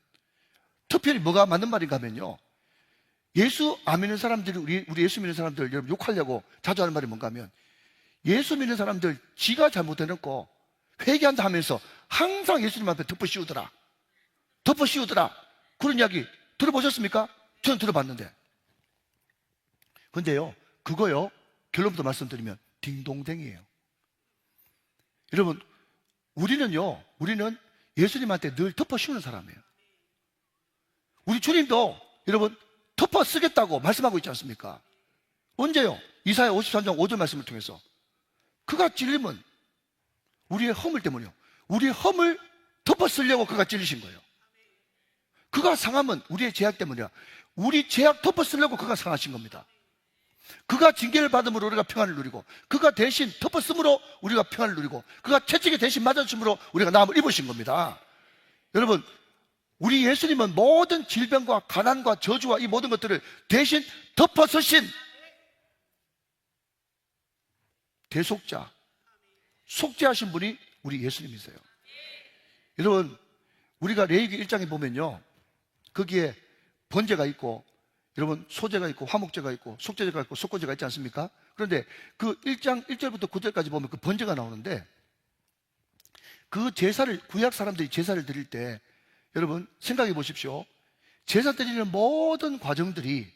특별히 뭐가 맞는 말인가 하면요, 예수 안 믿는 사람들이 우리 예수 믿는 사람들 여러분 욕하려고 자주 하는 말이 뭔가 하면, 예수 믿는 사람들 지가 잘못해놓고 회개한다 하면서 항상 예수님 앞에 덮어 씌우더라, 덮어 씌우더라, 그런 이야기 들어보셨습니까? 저는 들어봤는데. 근데요, 그거요, 결론부터 말씀드리면 딩동댕이에요. 여러분, 우리는 예수님한테 늘 덮어 씌우는 사람이에요. 우리 주님도 여러분 덮어 쓰겠다고 말씀하고 있지 않습니까? 언제요? 이사야 53장 5절 말씀을 통해서 그가 찔림은 우리의 허물 때문이요, 우리의 허물 덮어 쓰려고 그가 찔리신 거예요. 그가 상함은 우리의 죄악 때문이야. 우리 죄악 덮어 쓰려고 그가 상하신 겁니다. 그가 징계를 받음으로 우리가 평안을 누리고 그가 대신 덮어 쓰므로 우리가 평안을 누리고 그가 채찍에 대신 맞아줌으로 우리가 나음을 입으신 겁니다. 여러분, 우리 예수님은 모든 질병과 가난과 저주와 이 모든 것들을 대신 덮어 쓰신 대속자, 속죄하신 분이 우리 예수님이세요. 여러분, 우리가 레위기 1장에 보면요, 거기에 번제가 있고 여러분 소제가 있고 화목제가 있고 속죄제가 있고 속건제가 있지 않습니까? 그런데 그 1장 1절부터 9절까지 보면 그 번제가 나오는데, 그 제사를, 구약 사람들이 제사를 드릴 때 여러분 생각해 보십시오. 제사 드리는 모든 과정들이,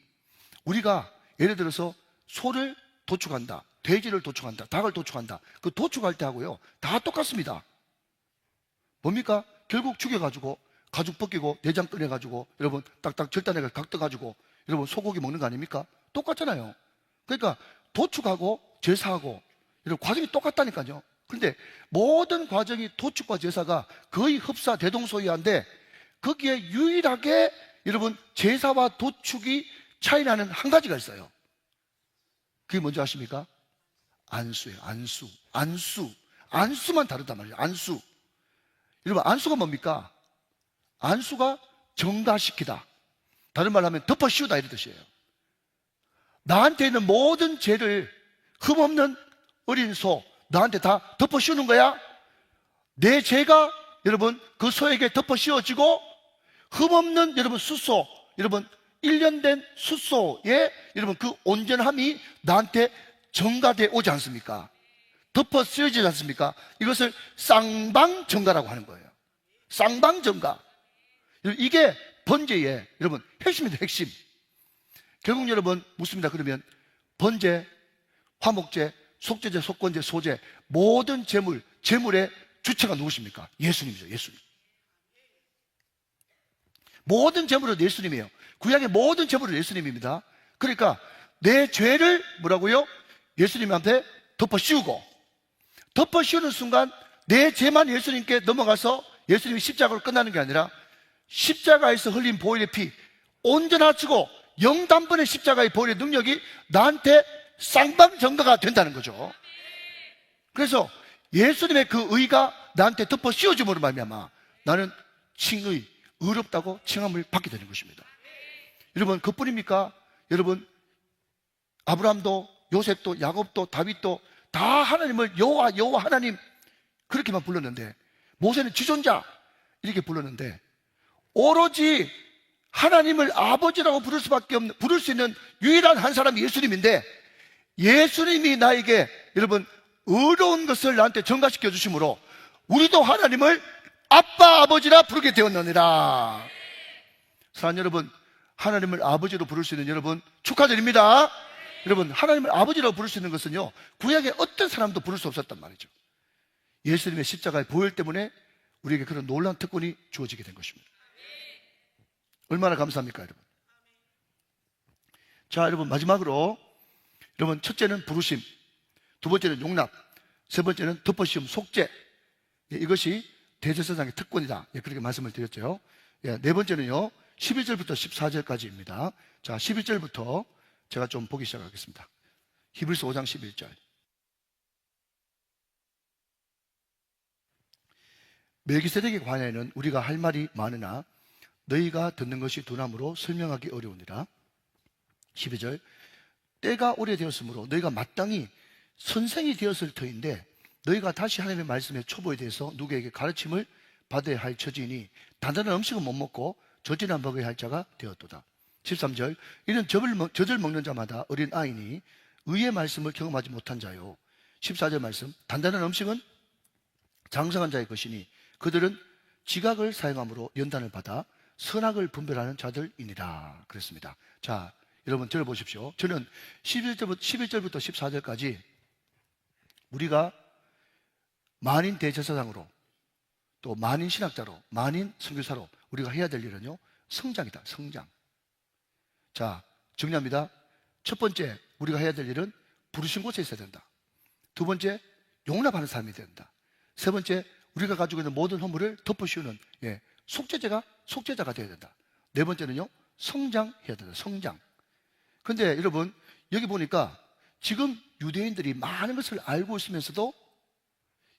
우리가 예를 들어서 소를 도축한다, 돼지를 도축한다, 닭을 도축한다, 그 도축할 때 하고요 다 똑같습니다. 뭡니까? 결국 죽여가지고 가죽 벗기고 내장 꺼내가지고 여러분 딱딱 절단해서 각 떠가지고 여러분 소고기 먹는 거 아닙니까? 똑같잖아요. 그러니까 도축하고 제사하고 이런 과정이 똑같다니까요. 그런데 모든 과정이, 도축과 제사가 거의 흡사 대동소이한데, 거기에 유일하게 여러분 제사와 도축이 차이나는 한 가지가 있어요. 그게 뭔지 아십니까? 안수예요. 안수만 다르단 말이에요. 안수. 여러분, 안수가 뭡니까? 안수가 정가시키다, 다른 말로 하면 덮어 씌우다, 이런 뜻이에요. 나한테 있는 모든 죄를, 흠없는 어린 소 나한테 다 덮어 씌우는 거야. 내 죄가 여러분 그 소에게 덮어 씌워지고, 흠없는 여러분 숫소, 여러분 1년 된 숫소에 여러분 그 온전함이 나한테 정가되어 오지 않습니까? 덮어 씌워지지 않습니까? 이것을 쌍방정가라고 하는 거예요. 쌍방정가. 이게 번제의 여러분 핵심입니다. 핵심. 결국 여러분 묻습니다. 그러면 번제, 화목제, 속죄제, 속건제, 소제, 모든 제물의 주체가 누구십니까? 예수님이죠. 예수님. 모든 제물은 예수님이에요. 구약의 모든 제물은 예수님입니다. 그러니까 내 죄를 뭐라고요? 예수님한테 덮어 씌우고, 덮어 씌우는 순간 내 죄만 예수님께 넘어가서 예수님이 십자가로 끝나는 게 아니라, 십자가에서 흘린 보혈의 피 온전하시고 영단번의 십자가의 보혈의 능력이 나한테 쌍방정가가 된다는 거죠. 그래서 예수님의 그 의가 나한테 덮어 씌워짐으로 말미암아 나는 칭의, 의롭다고 칭함을 받게 되는 것입니다. 여러분, 그뿐입니까? 여러분, 아브라함도 요셉도 야곱도 다윗도 다 하나님을 여호와 하나님 그렇게만 불렀는데, 모세는 지존자 이렇게 불렀는데, 오로지 하나님을 아버지라고 부를 수 있는 유일한 한 사람이 예수님인데, 예수님이 나에게 여러분 의로운 것을 나한테 전가시켜 주심으로 우리도 하나님을 아빠 아버지라 부르게 되었느니라. 사랑하는 여러분, 하나님을 아버지로 부를 수 있는 여러분 축하드립니다. 여러분, 하나님을 아버지라고 부를 수 있는 것은요 구약의 어떤 사람도 부를 수 없었단 말이죠. 예수님의 십자가의 보혈 때문에 우리에게 그런 놀라운 특권이 주어지게 된 것입니다. 얼마나 감사합니까, 여러분? 자, 여러분, 마지막으로 여러분, 첫째는 부르심, 두 번째는 용납, 세 번째는 덮어씌움, 속죄. 이것이 대제사장의 특권이다. 그렇게 말씀을 드렸죠. 네 번째는요, 11절부터 14절까지입니다. 자, 11절부터 제가 좀 보기 시작하겠습니다. 히브리서 5장 11절. 멜기세덱에 관하여는 우리가 할 말이 많으나 너희가 듣는 것이 둔함으로 설명하기 어려우니라. 12절. 때가 오래되었으므로 너희가 마땅히 선생이 되었을 터인데 너희가 다시 하나님의 말씀의 초보에 대해서 누구에게 가르침을 받아야 할 처지니 단단한 음식은 못 먹고 저질한 먹어야 할 자가 되었도다. 13절. 이는 젖을 먹는 자마다 어린 아이니 의의 말씀을 경험하지 못한 자요. 14절 말씀. 단단한 음식은 장성한 자의 것이니 그들은 지각을 사용함으로 연단을 받아 선악을 분별하는 자들이니라. 그랬습니다. 자, 여러분 들어보십시오. 저는 11절부터 14절까지 우리가 만인 대제사장으로 또 만인 신학자로 만인 선교사로 우리가 해야 될 일은요, 성장이다. 성장. 자, 정리합니다. 첫 번째 우리가 해야 될 일은 부르신 곳에 있어야 된다. 두 번째, 용납하는 사람이 된다. 세 번째, 우리가 가지고 있는 모든 허물을 덮어씌우는 속죄자가 되어야 된다. 네 번째는요, 성장해야 된다. 성장. 근데 여러분, 여기 보니까 지금 유대인들이 많은 것을 알고 있으면서도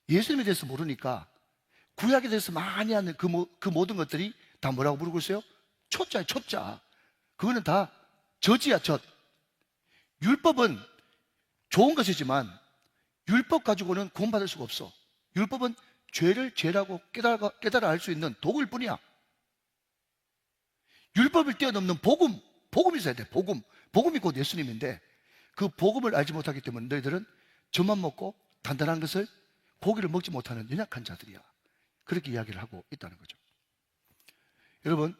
예수님에 대해서 모르니까 구약에 대해서 많이 아는 그 모든 것들이 다 뭐라고 부르고 있어요? 초짜예요, 초짜. 그거는 다 저지야, 젖. 율법은 좋은 것이지만 율법 가지고는 구원받을 수가 없어. 율법은 죄를 죄라고 깨달아 알 수 있는 도구일 뿐이야. 율법을 뛰어넘는 복음이 있어야 돼. 복음이 곧 예수님인데 그 복음을 알지 못하기 때문에 너희들은 젖만 먹고 단단한 것을 고기를 먹지 못하는 연약한 자들이야. 그렇게 이야기를 하고 있다는 거죠. 여러분,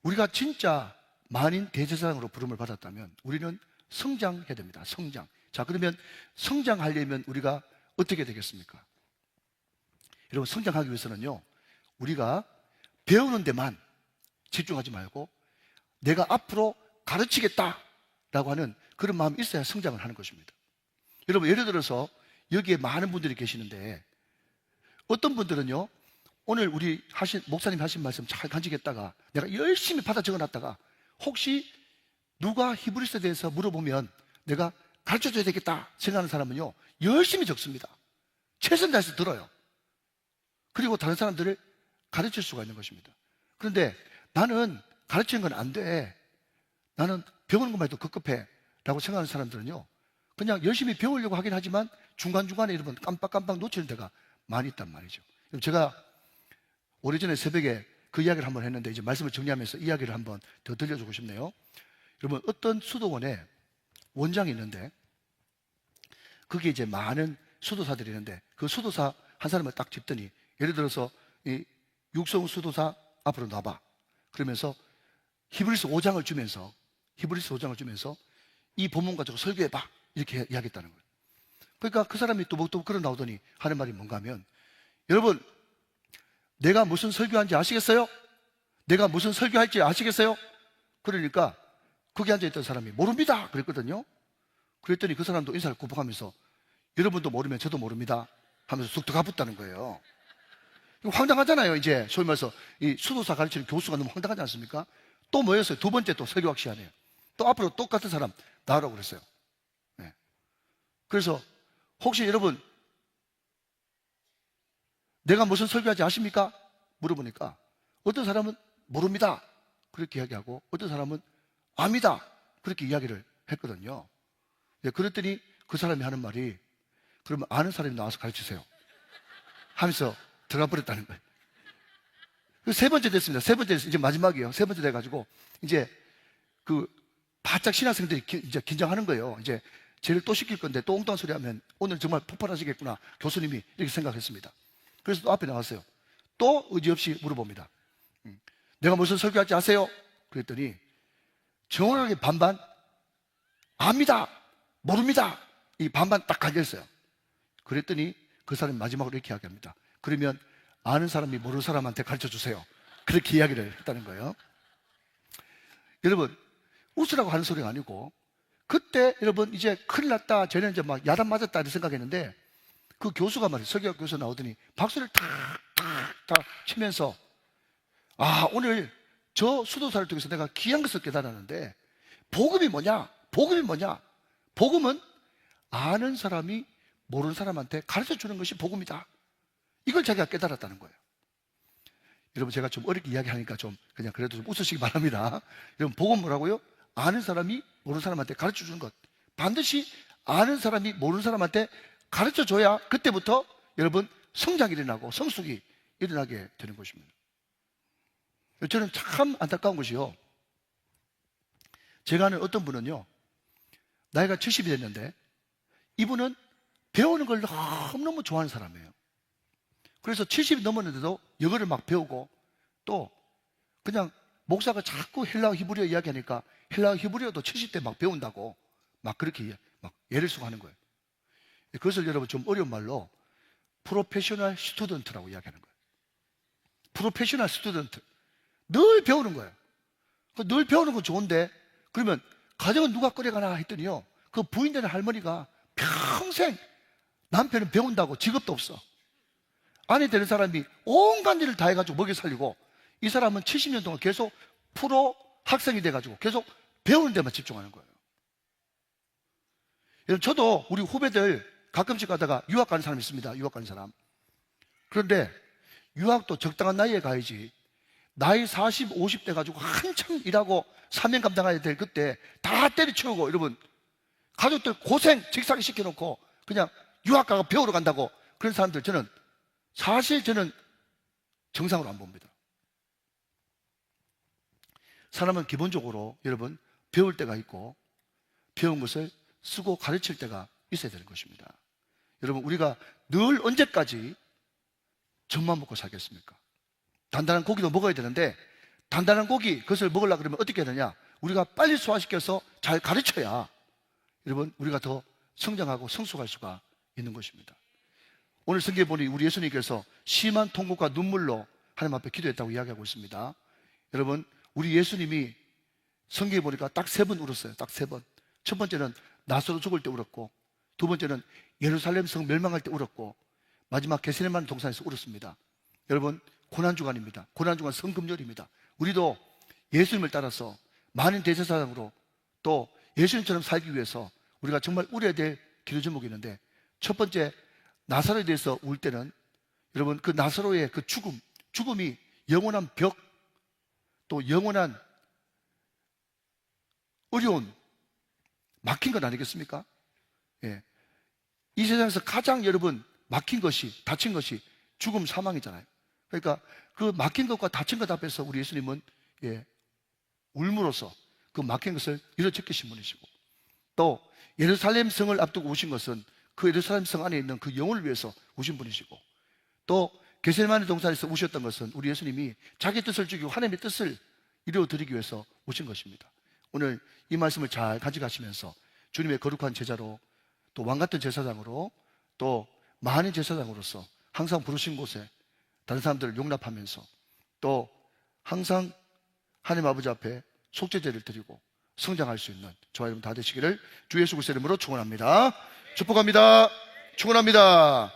우리가 진짜 만인 대제사장으로 부름을 받았다면 우리는 성장해야 됩니다. 성장. 자, 그러면 성장하려면 우리가 어떻게 되겠습니까? 여러분, 성장하기 위해서는요, 우리가 배우는 데만 집중하지 말고 내가 앞으로 가르치겠다라고 하는 그런 마음이 있어야 성장을 하는 것입니다. 여러분, 예를 들어서 여기에 많은 분들이 계시는데 어떤 분들은요, 오늘 목사님 하신 말씀 잘 간직했다가 내가 열심히 받아 적어놨다가 혹시 누가 히브리서에 대해서 물어보면 내가 가르쳐줘야 되겠다 생각하는 사람은요, 열심히 적습니다. 최선 다해서 들어요. 그리고 다른 사람들을 가르칠 수가 있는 것입니다. 그런데 나는 가르치는 건 안 돼. 나는 배우는 것만 해도 급급해. 라고 생각하는 사람들은요, 그냥 열심히 배우려고 하긴 하지만 중간중간에 이러면 깜빡깜빡 놓치는 데가 많이 있단 말이죠. 제가 오래전에 새벽에 그 이야기를 한번 했는데 이제 말씀을 정리하면서 이야기를 한번 더 들려주고 싶네요. 여러분, 어떤 수도원에 원장이 있는데 거기에 이제 많은 수도사들이 있는데 그 수도사 한 사람을 딱 집더니 예를 들어서 이 육성 수도사 앞으로 나와봐. 그러면서 히브리서 5장을 주면서 이 본문 가지고 설교해봐. 이렇게 이야기했다는 거예요. 그러니까 그 사람이 또 그러 나오더니 하는 말이 뭔가 하면, 여러분, 내가 무슨 설교한지 아시겠어요? 내가 무슨 설교할지 아시겠어요? 그러니까 거기 앉아있던 사람이 모릅니다 그랬거든요. 그랬더니 그 사람도 인사를 굽어가면서 여러분도 모르면 저도 모릅니다 하면서 쑥 들어가붙다는 거예요. 황당하잖아요. 이제 소위 말해서 이 수도사 가르치는 교수가 너무 황당하지 않습니까? 또 뭐였어요? 두 번째 또 설교학 시간이에요. 또 앞으로 똑같은 사람 나오라고 그랬어요. 네. 그래서 혹시 여러분 내가 무슨 설교하지 아십니까? 물어보니까 어떤 사람은 모릅니다 그렇게 이야기하고 어떤 사람은 압니다 그렇게 이야기를 했거든요. 네, 그랬더니 그 사람이 하는 말이, 그러면 아는 사람이 나와서 가르치세요 하면서 들어가 버렸다는 거예요. 세 번째 됐습니다. 세 번째 이제 마지막이에요. 세 번째 돼가지고 이제 그 바짝 신학생들이 이제 긴장하는 거예요. 이제 쟤를 또 시킬 건데 또 엉뚱한 소리 하면 오늘 정말 폭발하시겠구나 교수님이 이렇게 생각했습니다. 그래서 또 앞에 나왔어요. 또 의지없이 물어봅니다. 내가 무슨 설교할지 아세요? 그랬더니 정확하게 반반 압니다 모릅니다 이 반반 딱 갈렸어요. 그랬더니 그 사람이 마지막으로 이렇게 이야기합니다. 그러면 아는 사람이 모르는 사람한테 가르쳐 주세요. 그렇게 이야기를 했다는 거예요. 여러분, 웃으라고 하는 소리가 아니고 그때 여러분 이제 큰일 났다, 쟤는 이제 막 야단 맞았다 이렇게 생각했는데 그 교수가 말이에요. 설교학 교수 나오더니 박수를 탁탁탁 치면서, 아, 오늘 저 수도사를 통해서 내가 귀한 것을 깨달았는데, 복음이 뭐냐? 복음이 뭐냐? 복음은 아는 사람이 모르는 사람한테 가르쳐 주는 것이 복음이다. 이걸 자기가 깨달았다는 거예요. 여러분, 제가 좀 어렵게 이야기하니까 좀 그냥 그래도 좀 웃으시기 바랍니다. 여러분, 복음 뭐라고요? 아는 사람이 모르는 사람한테 가르쳐 주는 것. 반드시 아는 사람이 모르는 사람한테 가르쳐 줘야 그때부터 여러분 성장이 일어나고 성숙이 일어나게 되는 것입니다. 저는 참 안타까운 것이요, 제가 아는 어떤 분은요, 나이가 70이 됐는데 이분은 배우는 걸 너무너무 좋아하는 사람이에요. 그래서 70이 넘었는데도 영어를 막 배우고, 또 그냥 목사가 자꾸 헬라어 히브리어 이야기하니까 헬라어 히브리어도 70대 막 배운다고 막 그렇게 막 예를 쓰고 하는 거예요. 그것을 여러분 좀 어려운 말로 프로페셔널 스튜던트라고 이야기하는 거예요. 프로페셔널 스튜던트. 늘 배우는 거예요. 늘 배우는 건 좋은데, 그러면 가정은 누가 끌어가나 했더니요, 그 부인 되는 할머니가 평생 남편은 배운다고 직업도 없어. 아내 되는 사람이 온갖 일을 다 해가지고 먹여 살리고, 이 사람은 70년 동안 계속 프로 학생이 돼가지고 계속 배우는 데만 집중하는 거예요. 여러분, 저도 우리 후배들 가끔씩 가다가 유학 가는 사람 있습니다. 유학 가는 사람. 그런데 유학도 적당한 나이에 가야지. 나이 40, 50대 가지고 한참 일하고 사명 감당해야 될 그때 다 때려치우고, 여러분 가족들 고생 직사기 시켜놓고 그냥 유학 가고 배우러 간다고 그런 사람들, 저는 정상으로 안 봅니다. 사람은 기본적으로 여러분 배울 때가 있고, 배운 것을 쓰고 가르칠 때가 있어야 되는 것입니다. 여러분, 우리가 늘 언제까지 젖만 먹고 살겠습니까? 단단한 고기도 먹어야 되는데, 단단한 고기 그것을 먹으려고 그러면 어떻게 해야 되냐? 우리가 빨리 소화시켜서 잘 가르쳐야 여러분 우리가 더 성장하고 성숙할 수가 있는 것입니다. 오늘 성경에 보니 우리 예수님께서 심한 통곡과 눈물로 하나님 앞에 기도했다고 이야기하고 있습니다. 여러분, 우리 예수님이 성경에 보니까 딱 3번 울었어요. 딱 3번. 첫 번째는 나사로 죽을 때 울었고, 두 번째는 예루살렘 성 멸망할 때 울었고, 마지막 게세마네 동산에서 울었습니다. 여러분, 고난주간입니다. 고난주간 성금요일입니다. 우리도 예수님을 따라서 많은 대제사장으로 또 예수님처럼 살기 위해서 우리가 정말 울어야 될 기도 제목이 있는데, 첫 번째 나사로에 대해서 울 때는 여러분 그 나사로의 그 죽음이 영원한 벽, 또 영원한 어려운 막힌 것 아니겠습니까? 예. 이 세상에서 가장 여러분 막힌 것이, 다친 것이 죽음, 사망이잖아요. 그러니까 그 막힌 것과 다친 것 앞에서 우리 예수님은 울므로써 그 막힌 것을 이루어지키신 분이시고, 또 예루살렘 성을 앞두고 우신 것은 그 예루살렘 성 안에 있는 그 영혼을 위해서 우신 분이시고, 또 게세마네 동산에서 우셨던 것은 우리 예수님이 자기 뜻을 죽이고 하나님의 뜻을 이루어드리기 위해서 우신 것입니다. 오늘 이 말씀을 잘 가져가시면서 주님의 거룩한 제자로, 또 왕같은 제사장으로, 또 많은 제사장으로서 항상 부르신 곳에 다른 사람들을 용납하면서, 또 항상 하나님 아버지 앞에 속죄제를 드리고 성장할 수 있는 저와 여러분 다 되시기를 주 예수 그리스도의 이름으로 축원합니다. 축복합니다. 축원합니다.